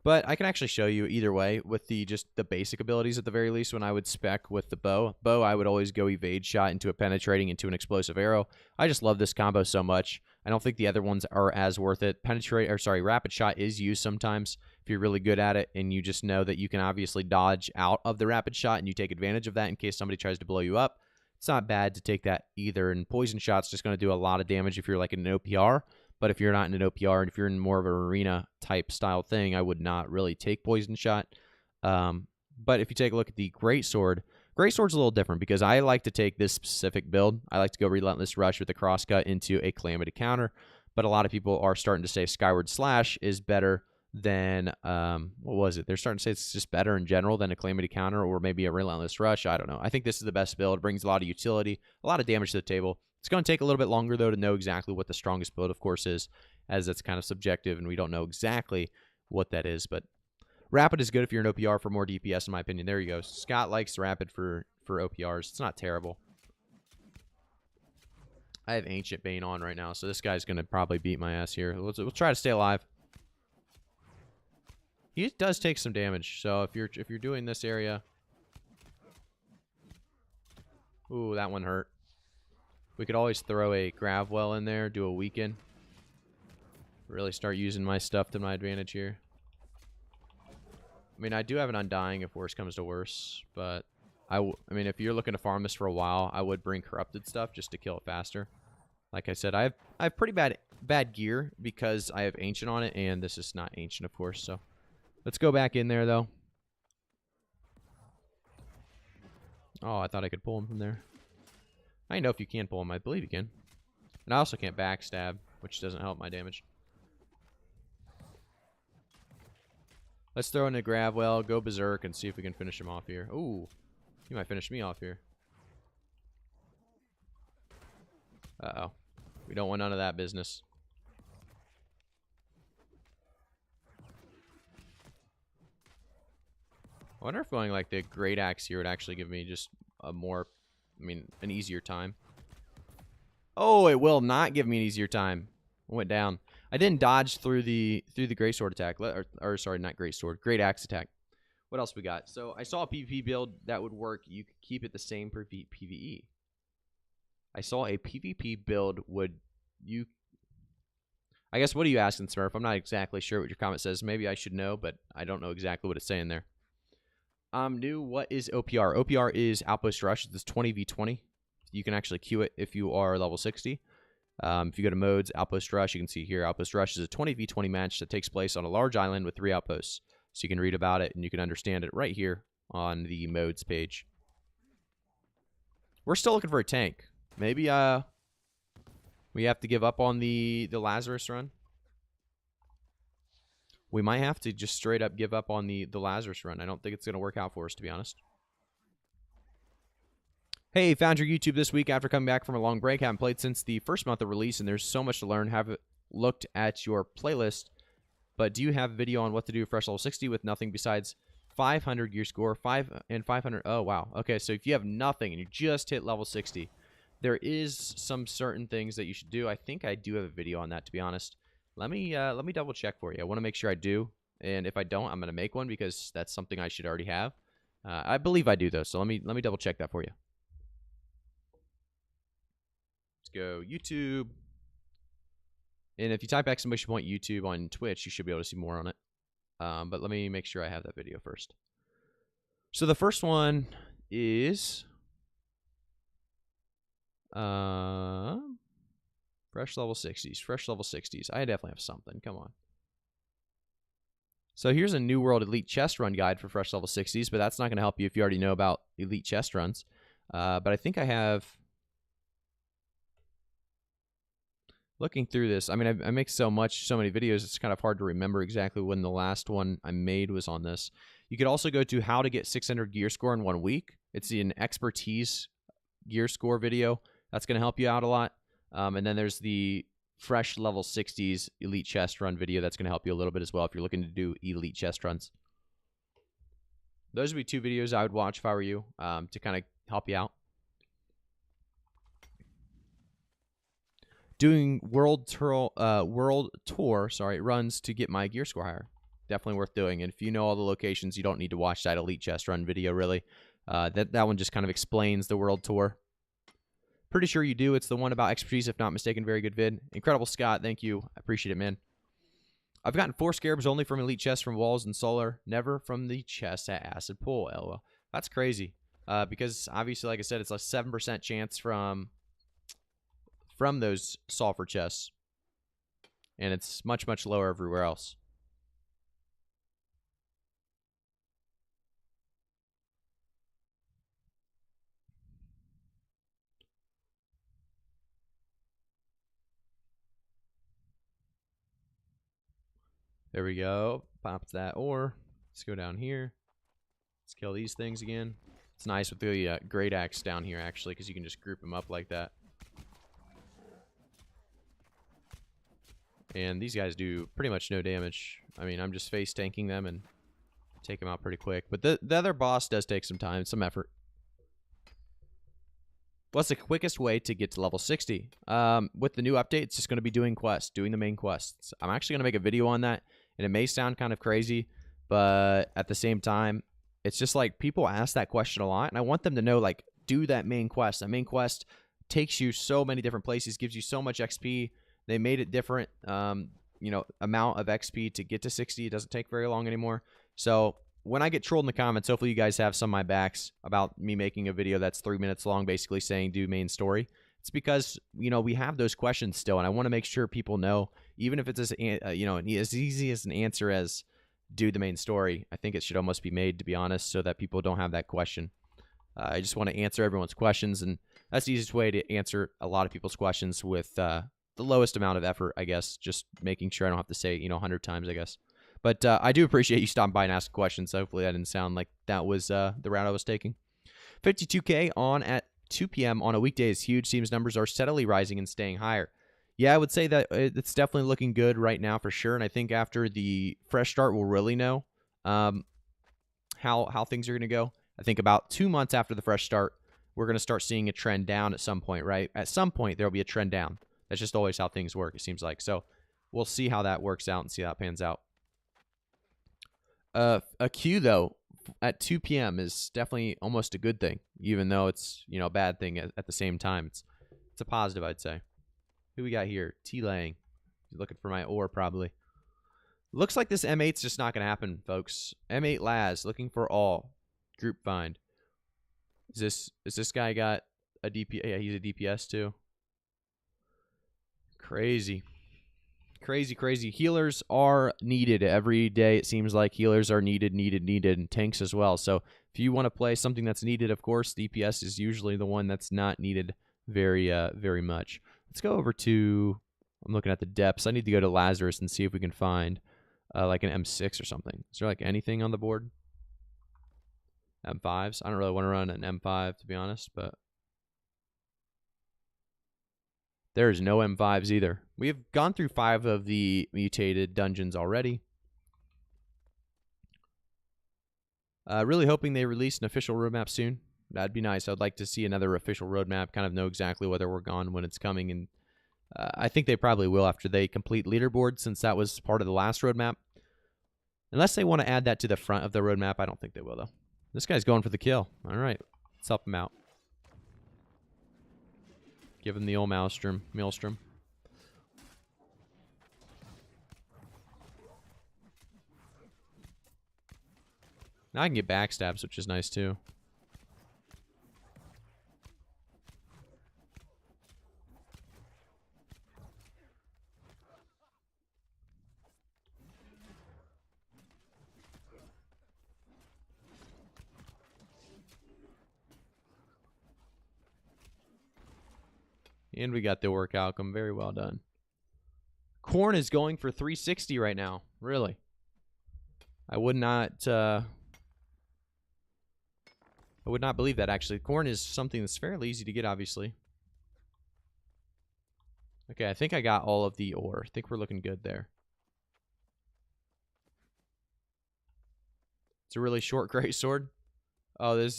But I can actually show you either way with just the basic abilities at the very least when I would spec with the bow. Bow, I would always go evade shot into a penetrating into an explosive arrow. I just love this combo so much. I don't think the other ones are as worth it. Rapid shot is used sometimes if you're really good at it and you just know that you can obviously dodge out of the rapid shot and you take advantage of that in case somebody tries to blow you up. It's not bad to take that either. And poison shot's just going to do a lot of damage if you're like in an OPR. But if you're not in an OPR and if you're in more of an arena type style thing, I would not really take poison shot. But if you take a look at the Greatsword, Greatsword's a little different because I like to take this specific build. I like to go Relentless Rush with the crosscut into a Calamity counter. But a lot of people are starting to say Skyward Slash is better then what was it? They're starting to say it's just better in general than a Calamity Counter or maybe a Relentless Rush. I don't know. I think this is the best build. It brings a lot of utility, a lot of damage to the table. It's going to take a little bit longer, though, to know exactly what the strongest build, of course, is, as that's kind of subjective, and we don't know exactly what that is. But Rapid is good if you're an OPR for more DPS, in my opinion. There you go. Scott likes Rapid for OPRs. It's not terrible. I have Ancient Bane on right now, so this guy's going to probably beat my ass here. We'll try to stay alive. He does take some damage, so if you're doing this area... Ooh, that one hurt. We could always throw a Gravwell in there, do a weaken. Really start using my stuff to my advantage here. I mean, I do have an Undying if worse comes to worse, but I mean, if you're looking to farm this for a while, I would bring Corrupted stuff just to kill it faster. Like I said, I have pretty bad gear because I have Ancient on it, and this is not Ancient, of course, so... Let's go back in there, though. Oh, I thought I could pull him from there. I know if you can pull him. I believe you can. And I also can't backstab, which doesn't help my damage. Let's throw in a Gravwell, go Berserk, and see if we can finish him off here. Ooh, he might finish me off here. Uh-oh. We don't want none of that business. I wonder if going like the Great Axe here would actually give me just a more, an easier time. Oh, it will not give me an easier time. I went down. I didn't dodge through the Greatsword attack. Or sorry, not Greatsword. Great Axe attack. What else we got? So I saw a PvP build that would work. You could keep it the same for PvE. I saw a PvP build would you... I guess, what are you asking, Smurf? I'm not exactly sure what your comment says. Maybe I should know, but I don't know exactly what it's saying there. New, what is OPR? OPR is Outpost Rush. It's 20v20. You can actually queue it if you are level 60. If you go to modes, Outpost Rush, you can see here, Outpost Rush is a 20v20 match that takes place on a large island with 3 outposts. So you can read about it, and you can understand it right here on the modes page. We're still looking for a tank. Maybe we have to give up on the Lazarus run. We might have to just straight up give up on the Lazarus run. I don't think it's going to work out for us, to be honest. Hey, found your YouTube this week after coming back from a long break. Haven't played since the first month of release, and there's so much to learn. Haven't looked at your playlist, but do you have a video on what to do fresh level 60 with nothing besides 500 gear score, 500? Oh, wow. Okay, so if you have nothing and you just hit level 60, there is some certain things that you should do. I think I do have a video on that, to be honest. Let me double check for you. I want to make sure I do, and if I don't, I'm going to make one because that's something I should already have. I believe I do though, so let me double check that for you. Let's go YouTube, and if you type exclamation point YouTube on Twitch, you should be able to see more on it. But let me make sure I have that video first. So the first one is fresh level 60s. Fresh level 60s. I definitely have something. Come on. So here's a New World Elite Chest Run guide for fresh level 60s, but that's not going to help you if you already know about Elite Chest Runs. But I think I have... Looking through this, I mean, I make so many videos, it's kind of hard to remember exactly when the last one I made was on this. You could also go to how to get 600 gear score in 1 week. It's an expertise gear score video. That's going to help you out a lot. And then there's the fresh level 60s elite chest run video. That's going to help you a little bit as well if you're looking to do elite chest runs. Those would be 2 videos I would watch if I were you, to kind of help you out. Doing world tour runs to get my gear score higher. Definitely worth doing. And if you know all the locations, you don't need to watch that elite chest run video, really. That one just kind of explains the world tour. Pretty sure you do. It's the one about expertise, if not mistaken. Very good vid. Incredible, Scott. Thank you. I appreciate it, man. I've gotten 4 scarabs only from elite chests from walls and solar. Never from the chest at acid pool. LOL. That's crazy. Because obviously, like I said, it's a 7% chance from those sulfur chests. And it's much, much lower everywhere else. There we go. Pop that ore. Let's go down here. Let's kill these things again. It's nice with the great axe down here, actually, because you can just group them up like that. And these guys do pretty much no damage. I mean, I'm just face tanking them and take them out pretty quick. But the other boss does take some time, some effort. What's the quickest way to get to level 60? With the new update, it's just going to be doing quests, doing the main quests. I'm actually going to make a video on that, and it may sound kind of crazy, but at the same time, it's just like people ask that question a lot, and I want them to know, like, do that main quest. That main quest takes you so many different places, gives you so much XP. They made it different, you know, amount of XP to get to 60. It doesn't take very long anymore. So when I get trolled in the comments, hopefully you guys have some of my backs about me making a video that's 3 minutes long, basically saying do main story. It's because, you know, we have those questions still, and I want to make sure people know, even if it's as, you know, as easy as an answer as do the main story. I think it should almost be made, to be honest, so that people don't have that question. I just want to answer everyone's questions, and that's the easiest way to answer a lot of people's questions with the lowest amount of effort, I guess, just making sure I don't have to say it, you know, 100 times, I guess. But I do appreciate you stopping by and asking questions. So hopefully that didn't sound like that was the route I was taking. 52K on at 2 p.m. on a weekday is huge. Seems numbers are steadily rising and staying higher. Yeah, I would say that it's definitely looking good right now for sure. And I think after the fresh start, we'll really know how things are going to go. I think about 2 months after the fresh start, we're going to start seeing a trend down at some point, right? At some point, there will be a trend down. That's just always how things work, it seems like. So we'll see how that works out and see how it pans out. A queue, though, at 2 p.m. is definitely almost a good thing, even though it's, you know, a bad thing at the same time. It's a positive, I'd say. Who we got here? T-Lang. He's looking for my ore, probably. Looks like this M8's just not going to happen, folks. M8 Laz, looking for all. Group find. Is this guy got a DPS? Yeah, he's a DPS, too. Crazy. Crazy. Healers are needed every day. It seems like healers are needed, and tanks as well. So if you want to play something that's needed, of course, DPS is usually the one that's not needed very much. Let's go over to, I'm looking at the depths. I need to go to Lazarus and see if we can find like an M6 or something. Is there like anything on the board? M5s? I don't really want to run an M5, to be honest, but there's no M5s either. We have gone through 5 of the mutated dungeons already. Really hoping they release an official roadmap soon. That'd be nice. I'd like to see another official roadmap, kind of know exactly whether we're gone when it's coming. And I think they probably will after they complete leaderboard, since that was part of the last roadmap. Unless they want to add that to the front of the roadmap, I don't think they will, though. This guy's going for the kill. All right. Let's help him out. Give him the old maelstrom. Now I can get backstabs, which is nice too. And we got the work outcome. Very well done. Corn is going for 360 right now. Really. I would not believe that, actually. Corn is something that's fairly easy to get, obviously. Okay, I think I got all of the ore. I think we're looking good there. It's a really short greatsword. Oh, there's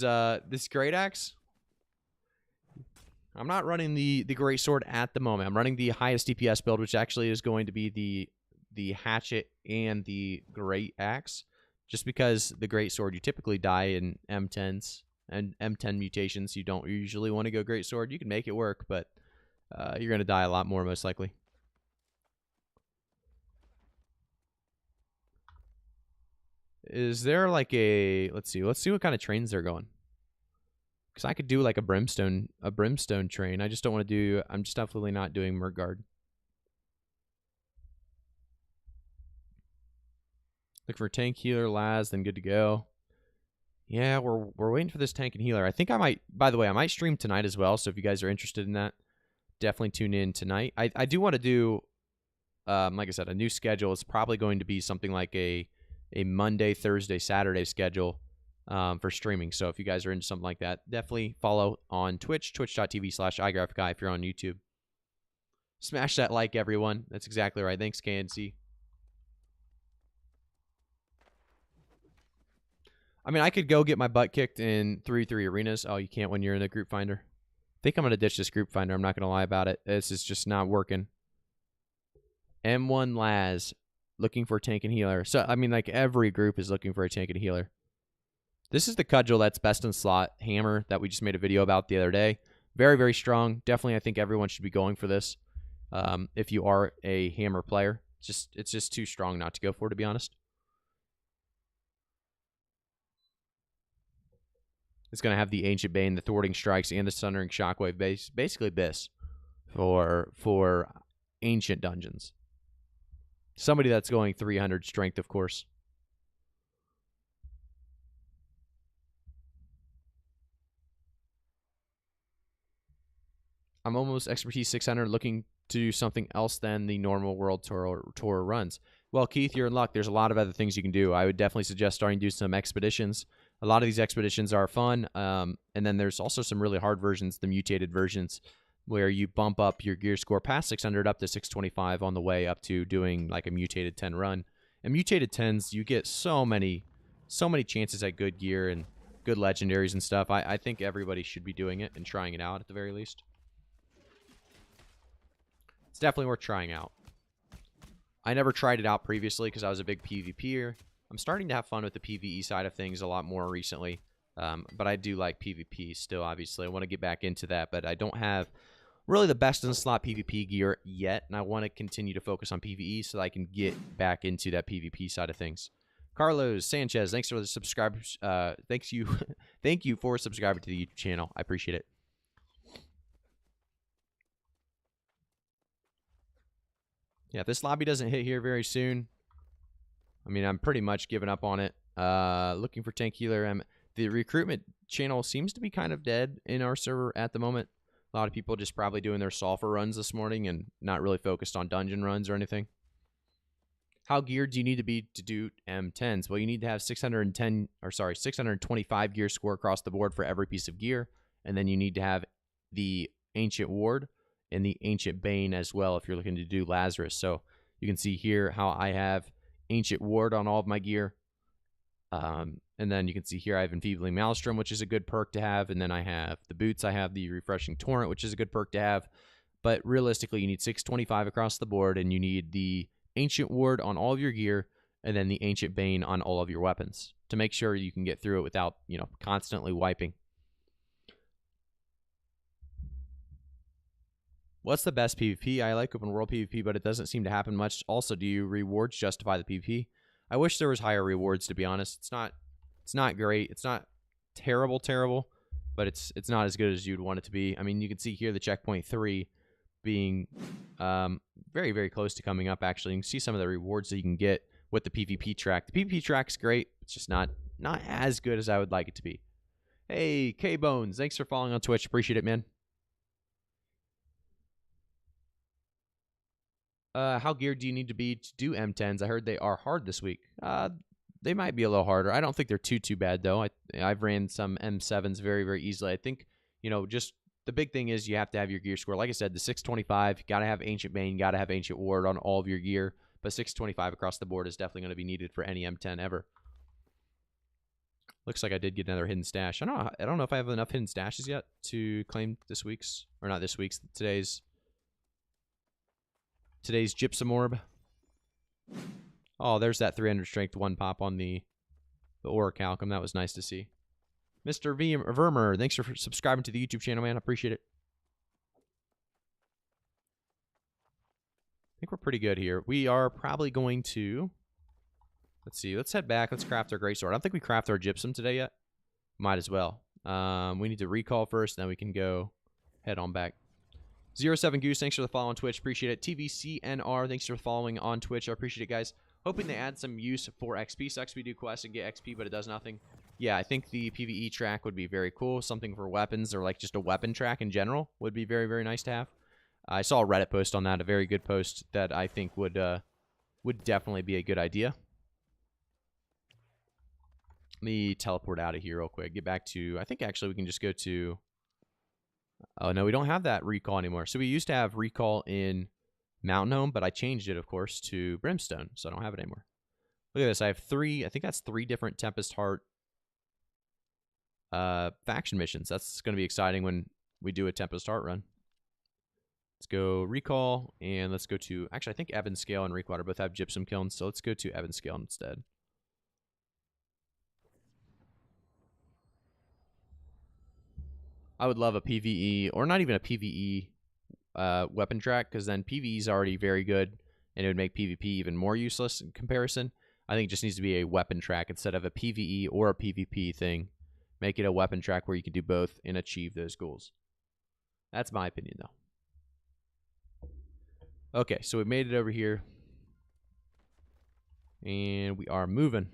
this great axe. I'm not running the greatsword at the moment. I'm running the highest DPS build, which actually is going to be the hatchet and the great axe. Just because the greatsword, you typically die in M10s and M10 mutations. You don't usually want to go greatsword. You can make it work, but you're going to die a lot more, most likely. Is there like a... Let's see what kind of trains they're going. Because I could do like a brimstone train. I just don't want to do... I'm just definitely not doing Murgard. Look for tank, healer, Laz, then good to go. Yeah, we're waiting for this tank and healer. I think I might... By the way, I might stream tonight as well, so if you guys are interested in that, definitely tune in tonight. I do want to do like I said, a new schedule is probably going to be something like a Monday, Thursday, Saturday schedule for streaming. So if you guys are into something like that, definitely follow on Twitch, twitch.tv/igraphici if you're on YouTube. Smash that like, everyone. That's exactly right. Thanks, KNC. I mean, I could go get my butt kicked in 3v3 arenas. Oh, you can't when you're in a group finder. I think I'm going to ditch this group finder. I'm not going to lie about it. This is just not working. M1 Laz looking for tank and healer. So, I mean, like every group is looking for a tank and healer. This is the cudgel that's best in slot hammer that we just made a video about the other day. Very, very strong. Definitely, I think everyone should be going for this. If you are a hammer player, it's just too strong not to go for, to be honest. It's going to have the Ancient Bane, the Thwarting Strikes, and the Sundering Shockwave base. Basically this for ancient dungeons. Somebody that's going 300 strength, of course. I'm almost expertise 600, looking to do something else than the normal world tour runs. Well, Keith, you're in luck. There's a lot of other things you can do. I would definitely suggest starting to do some expeditions. A lot of these expeditions are fun, and then there's also some really hard versions, the mutated versions, where you bump up your gear score past 600 up to 625 on the way up to doing like a mutated 10 run. And mutated 10s, you get so many chances at good gear and good legendaries and stuff. I think everybody should be doing it and trying it out at the very least. It's definitely worth trying out. I never tried it out previously because I was a big PvPer. I'm starting to have fun with the PvE side of things a lot more recently. But I do like PvP still, obviously. I want to get back into that, but I don't have really the best in slot PvP gear yet, and I want to continue to focus on PvE so that I can get back into that PvP side of things. Carlos Sanchez, thanks for the subscribers. Thank you for subscribing to the YouTube channel. I appreciate it. Yeah, if this lobby doesn't hit here very soon, I mean, I'm pretty much giving up on it. Looking for tank healer. The recruitment channel seems to be kind of dead in our server at the moment. A lot of people just probably doing their sulfur runs this morning and not really focused on dungeon runs or anything. How geared do you need to be to do M10s? Well, you need to have 625 gear score across the board for every piece of gear, and then you need to have the Ancient Ward and the Ancient Bane as well if you're looking to do Lazarus. So you can see here how I have Ancient Ward on all of my gear. And then you can see here I have Enfeebling Maelstrom, which is a good perk to have. And then I have the boots. I have the Refreshing Torrent, which is a good perk to have. But realistically, you need 625 across the board, and you need the Ancient Ward on all of your gear, and then the Ancient Bane on all of your weapons to make sure you can get through it without, you know, constantly wiping. What's the best PvP? I like open world PvP, but it doesn't seem to happen much. Also, do you rewards justify the PvP? I wish there was higher rewards, to be honest. It's not great. It's not terrible, but it's not as good as you'd want it to be. I mean, you can see here the checkpoint 3 being very, very close to coming up, actually. You can see some of the rewards that you can get with the PvP track. The PvP track's great. It's just not as good as I would like it to be. Hey, K-Bones, thanks for following on Twitch. Appreciate it, man. How geared do you need to be to do M10s? I heard they are hard this week. They might be a little harder. I don't think they're too bad, though. I've ran some M7s very, very easily. I think, you know, just the big thing is you have to have your gear score. Like I said, the 625, you got to have Ancient Bane, got to have Ancient Ward on all of your gear. But 625 across the board is definitely going to be needed for any M10 ever. Looks like I did get another hidden stash. I don't know if I have enough hidden stashes yet to claim this week's, or not this week's, today's Gypsum Orb. Oh, there's that 300 strength 1 pop on the Orichalcum. That was nice to see. Mr. Vermeer, thanks for subscribing to the YouTube channel, man. I appreciate it. I think we're pretty good here. We are probably going to... Let's see. Let's head back. Let's craft our Greatsword. I don't think we craft our Gypsum today yet. Might as well. We need to recall first, then we can go head on back. 07 Goose, thanks for the follow on Twitch. Appreciate it. TVCNR, thanks for following on Twitch. I appreciate it, guys. Hoping they add some use for XP. Sucks we do quests and get XP, but it does nothing. Yeah, I think the PvE track would be very cool. Something for weapons or like just a weapon track in general would be very, very nice to have. I saw a Reddit post on that, a very good post that I think would definitely be a good idea. Let me teleport out of here real quick. Get back to, I think actually we can just go to, oh no, we don't have that recall anymore. So we used to have recall in Mountain Home, but I changed it, of course, to Brimstone, so I don't have it anymore. Look at this. I have I think that's 3 different Tempest Heart faction missions. That's going to be exciting when we do a Tempest Heart run. Let's go recall, and let's go to, actually, I think Ebonscale and Reekwater both have gypsum kilns, so let's go to Ebonscale instead. I would love a PvE, or not even a PvE weapon track, because then PvE is already very good, and it would make PvP even more useless in comparison. I think it just needs to be a weapon track instead of a PvE or a PvP thing. Make it a weapon track where you can do both and achieve those goals. That's my opinion, though. Okay, so we made it over here. And we are moving.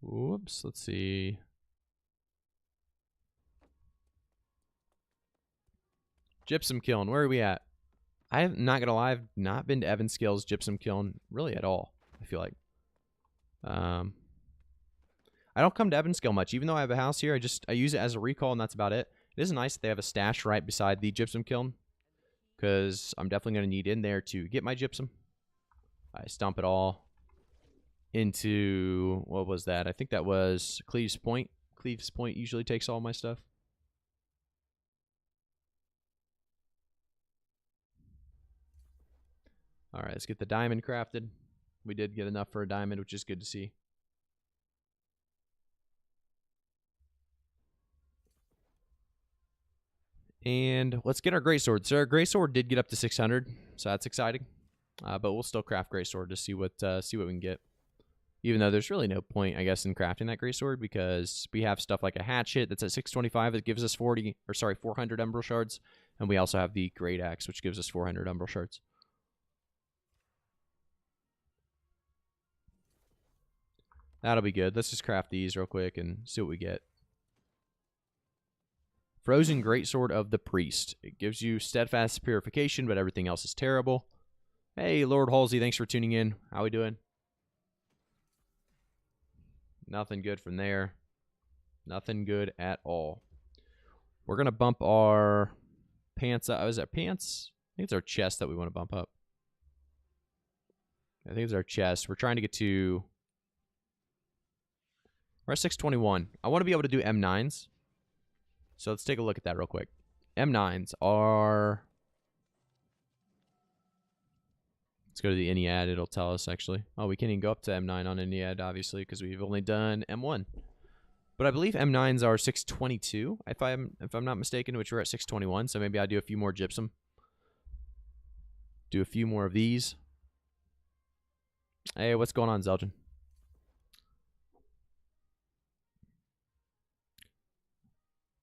Whoops, let's see. Gypsum Kiln, where are we at? I'm not gonna lie, I've not been to Ebonscale's Gypsum Kiln really at all, I feel like. I don't come to Ebonscale much, even though I have a house here. I use it as a recall, and that's about it. It is nice that they have a stash right beside the Gypsum Kiln, because I'm definitely going to need in there to get my gypsum. I stomp it all into, what was that? I think that was Cleves Point. Cleves Point usually takes all my stuff. All right, let's get the diamond crafted. We did get enough for a diamond, which is good to see. And let's get our Greatsword. So our Greatsword did get up to 600, so that's exciting. But we'll still craft Greatsword to see what we can get. Even though there's really no point, I guess, in crafting that Greatsword, because we have stuff like a hatchet that's at 625 that gives us 400 Emerald Shards, and we also have the Great Axe, which gives us 400 Emerald Shards. That'll be good. Let's just craft these real quick and see what we get. Frozen Greatsword of the Priest. It gives you steadfast purification, but everything else is terrible. Hey, Lord Halsey, thanks for tuning in. How we doing? Nothing good from there. Nothing good at all. We're going to bump our pants up. Is that pants? I think it's our chest that we want to bump up. I think it's our chest. We're trying to get to... We're at 621. I want to be able to do M9s. So let's take a look at that real quick. M9s are... Let's go to the Iniad. It'll tell us, actually. Oh, we can't even go up to M9 on Iniad, obviously, because we've only done M1. But I believe M9s are 622, if I'm not mistaken, which we're at 621. So maybe I'll do a few more gypsum. Do a few more of these. Hey, what's going on, Zeljan?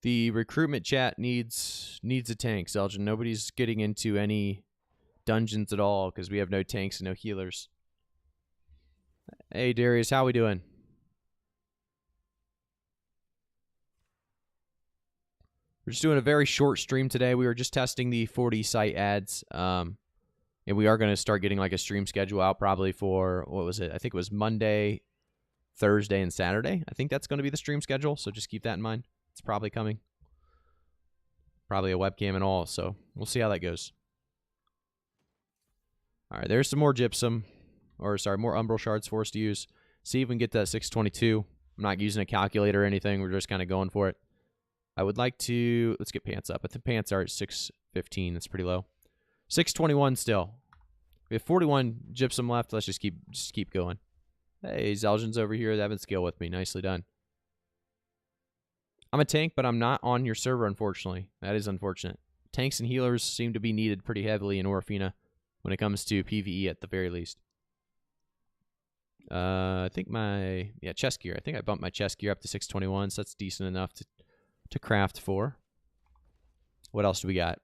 The recruitment chat needs a tank, Zeljan. Nobody's getting into any dungeons at all because we have no tanks and no healers. Hey, Darius, how we doing? We're just doing a very short stream today. We were just testing the 40 site ads, and we are going to start getting like a stream schedule out probably for, what was it? I think it was Monday, Thursday, and Saturday. I think that's going to be the stream schedule, so just keep that in mind. It's probably coming. Probably a webcam and all, so we'll see how that goes. All right, there's some more gypsum, or sorry, more umbral shards for us to use. See if we can get that 622. I'm not using a calculator or anything. We're just kind of going for it. I would like to, let's get pants up. I think pants are at 615. That's pretty low. 621 still. We have 41 gypsum left. Let's just keep going. Hey, Zeljan's over here. They haven't scaled with me. Nicely done. I'm a tank, but I'm not on your server, unfortunately. That is unfortunate. Tanks and healers seem to be needed pretty heavily in Orofina when it comes to PvE at the very least. I think my... Yeah, chest gear. I think I bumped my chest gear up to 621, so that's decent enough to craft for. What else do we got?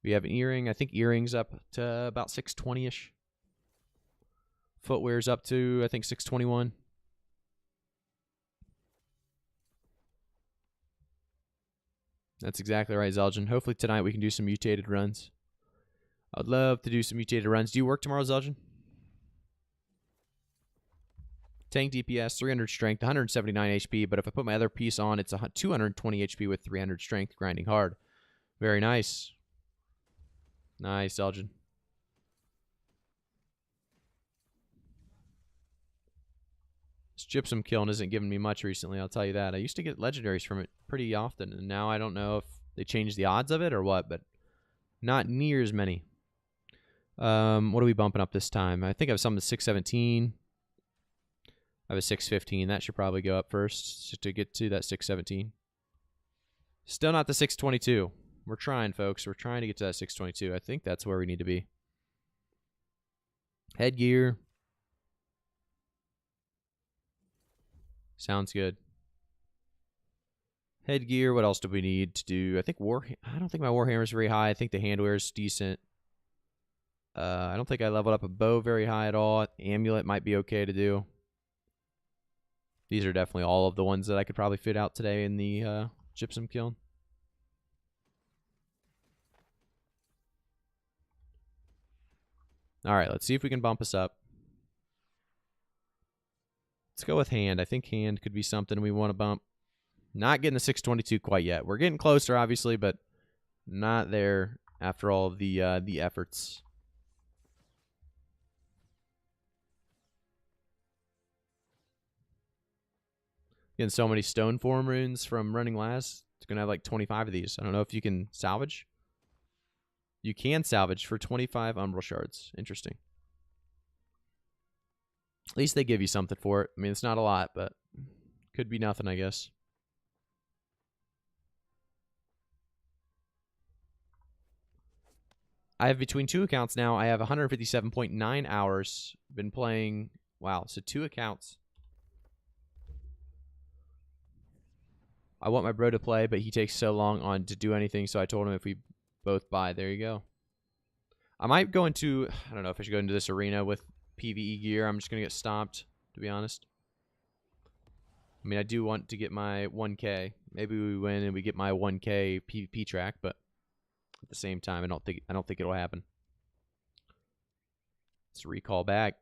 We have an earring. I think earring's up to about 620-ish. Footwear's up to, I think, 621. That's exactly right, Zelgin. Hopefully tonight we can do some mutated runs. I'd love to do some mutated runs. Do you work tomorrow, Zelgin? Tank DPS, 300 strength, 179 HP, but if I put my other piece on, it's 220 HP with 300 strength, grinding hard. Very nice. Nice, Elgin. This gypsum kiln isn't giving me much recently, I'll tell you that. I used to get legendaries from it pretty often, and now I don't know if they changed the odds of it or what, but not near as many. What are we bumping up this time? I think I have something 617. I have a 615. That should probably go up first just to get to that 617. Still not the 622. We're trying, folks. We're trying to get to that 622. I think that's where we need to be. Headgear. Sounds good. Headgear. What else do we need to do? I think I don't think my Warhammer is very high. I think the handwear is decent. I don't think I leveled up a bow very high at all. Amulet might be okay to do. These are definitely all of the ones that I could probably fit out today in the gypsum kiln. All right, let's see if we can bump us up. Let's go with hand. I think hand could be something we want to bump. Not getting the 622 quite yet. We're getting closer, obviously, but not there after all of the efforts. Getting so many stone form runes from running last. It's going to have like 25 of these. I don't know if you can salvage. You can salvage for 25 umbral shards. Interesting. At least they give you something for it. I mean, it's not a lot, but could be nothing, I guess. I have between two accounts now. I have 157.9 hours. Been playing. Wow, so 2 accounts. I want my bro to play, but he takes so long on to do anything, so I told him if we both buy. There you go. I might go into, I don't know if I should go into this arena with PvE gear. I'm just going to get stomped, to be honest. I mean, I do want to get my 1K. Maybe we win and we get my 1K PvP track, but at the same time, I don't think it'll happen. Let's recall back.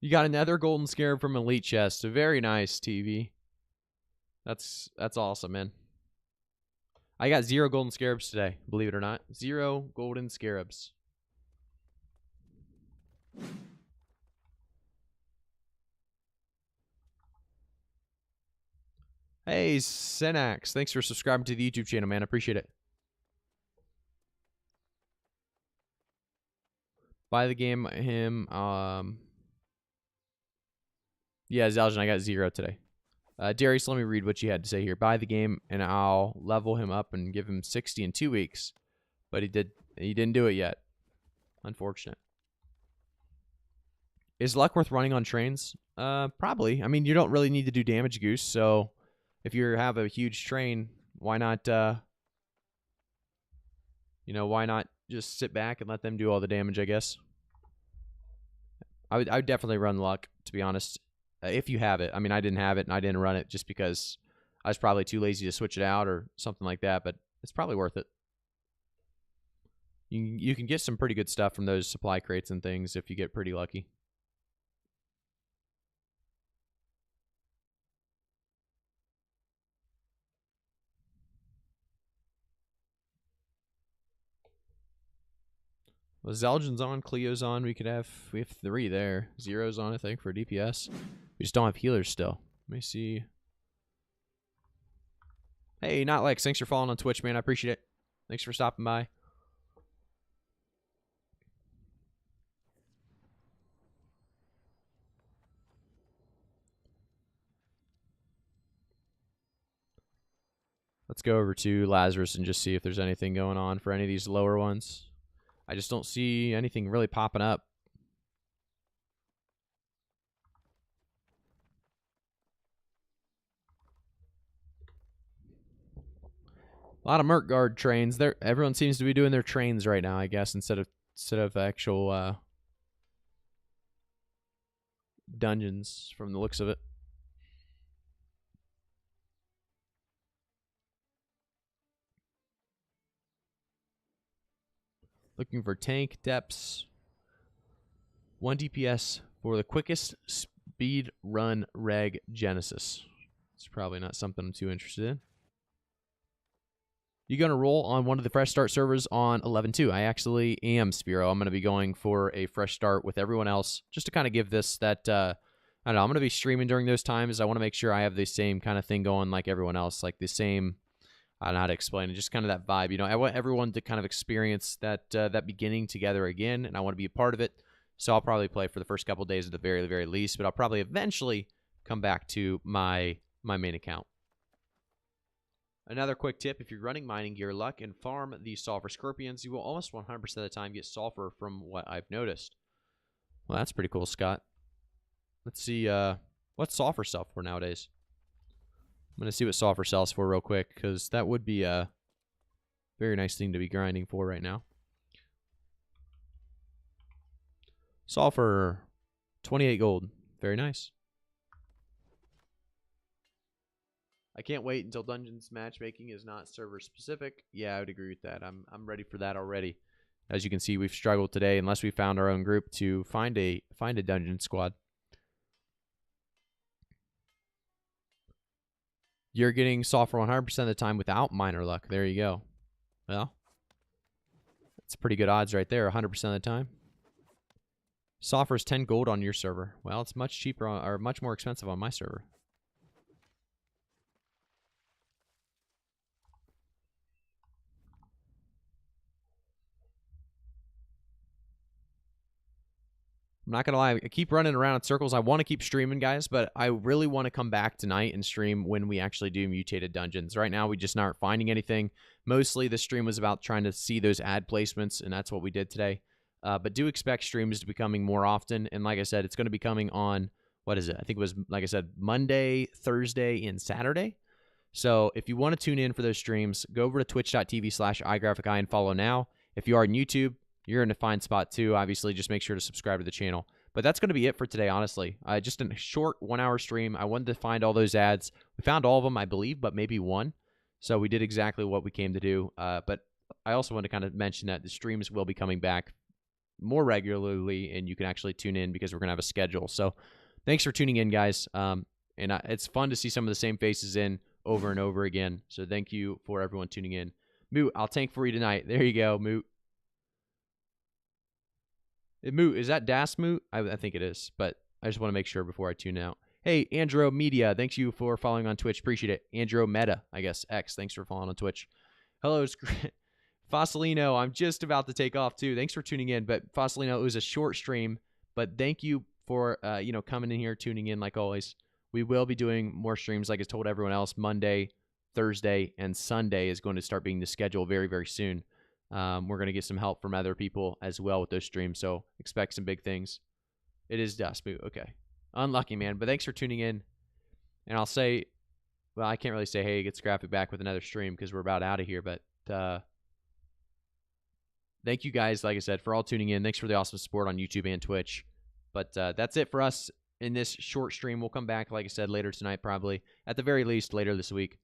You got another golden scarab from Elite Chest. Very nice, TV. That's awesome, man. I got 0 golden scarabs today, believe it or not. 0 golden scarabs. Hey, Senax. Thanks for subscribing to the YouTube channel, man. I appreciate it. Buy the game, him. Yeah, Zaljan, I got 0 today. Darius, let me read what you had to say here. Buy the game, and I'll level him up and give him 60 in 2 weeks. But he didn't do it yet. Unfortunate. Is luck worth running on trains? Probably. I mean, you don't really need to do damage goose, so if you have a huge train, why not, why not just sit back and let them do all the damage, I guess? I would definitely run luck, to be honest. If you have it. I mean, I didn't have it, and I didn't run it just because I was probably too lazy to switch it out or something like that, but it's probably worth it. You can get some pretty good stuff from those supply crates and things if you get pretty lucky. Well, Zaljan's on, Cleo's on. We have 3 there. 0's on, I think, for DPS. We just don't have healers still. Let me see. Hey, not Lex. Thanks for following on Twitch, man. I appreciate it. Thanks for stopping by. Let's go over to Lazarus and just see if there's anything going on for any of these lower ones. I just don't see anything really popping up. A lot of Merc Guard trains. Everyone seems to be doing their trains right now, I guess, instead of actual dungeons from the looks of it. Looking for tank depths. 1 DPS for the quickest speed run reg Genesis. It's probably not something I'm too interested in. You're going to roll on one of the fresh start servers on 11.2. I actually am, Spiro. I'm going to be going for a fresh start with everyone else just to kind of give this that, I don't know, I'm going to be streaming during those times. I want to make sure I have the same kind of thing going like everyone else, like the same, I don't know how to explain it, just kind of that vibe. You know, I want everyone to kind of experience that that beginning together again, and I want to be a part of it. So I'll probably play for the first couple days at the very, very least, but I'll probably eventually come back to my main account. Another quick tip, if you're running mining gear luck and farm the sulfur scorpions, you will almost 100% of the time get sulfur from what I've noticed. Well, that's pretty cool, Scott. Let's see, what's sulfur sell for nowadays? I'm going to see what sulfur sells for real quick, because that would be a very nice thing to be grinding for right now. Sulfur, 28 gold. Very nice. I can't wait until Dungeons matchmaking is not server specific. Yeah, I would agree with that. I'm ready for that already. As you can see, we've struggled today, unless we found our own group, to find a dungeon squad. You're getting sulfur 100% of the time without miner luck. There you go. Well, that's pretty good odds right there, 100% of the time. Sulfur is 10 gold on your server. Well, it's much cheaper or much more expensive on my server. I'm not going to lie. I keep running around in circles. I want to keep streaming, guys, but I really want to come back tonight and stream when we actually do mutated dungeons. Right now, we just aren't finding anything. Mostly, the stream was about trying to see those ad placements, and that's what we did today. But do expect streams to be coming more often. And like I said, it's going to be coming on, what is it? I think it was, like I said, Monday, Thursday, and Saturday. So if you want to tune in for those streams, go over to twitch.tv/igraphici and follow now. If you are on YouTube, you're in a fine spot too. Obviously, just make sure to subscribe to the channel. But that's going to be it for today, honestly. Just a short 1-hour stream. I wanted to find all those ads. We found all of them, I believe, but maybe one. So we did exactly what we came to do. But I also want to kind of mention that the streams will be coming back more regularly, and you can actually tune in because we're going to have a schedule. So thanks for tuning in, guys. And it's fun to see some of the same faces in over and over again. So thank you for everyone tuning in. Moot, I'll tank for you tonight. There you go, Moot. Moot, is that Das Moot? I think it is, but I just want to make sure before I tune out. Hey, Andro Media, thanks you for following on Twitch. Appreciate it. Andro Meta, I guess, X, thanks for following on Twitch. Hello, Fossilino, I'm just about to take off too. Thanks for tuning in, but Fossilino, it was a short stream, but thank you for, coming in here, tuning in like always. We will be doing more streams, like I told everyone else. Monday, Thursday, and Sunday is going to start being the schedule very, very soon. We're going to get some help from other people as well with those streams, so expect some big things. It is Dustboot. Okay. Unlucky, man, but thanks for tuning in. And I'll say, well, I can't really say, hey, get Scrappy back with another stream because we're about out of here, but thank you guys, like I said, for all tuning in. Thanks for the awesome support on YouTube and Twitch. But that's it for us in this short stream. We'll come back, like I said, later tonight probably. At the very least, later this week.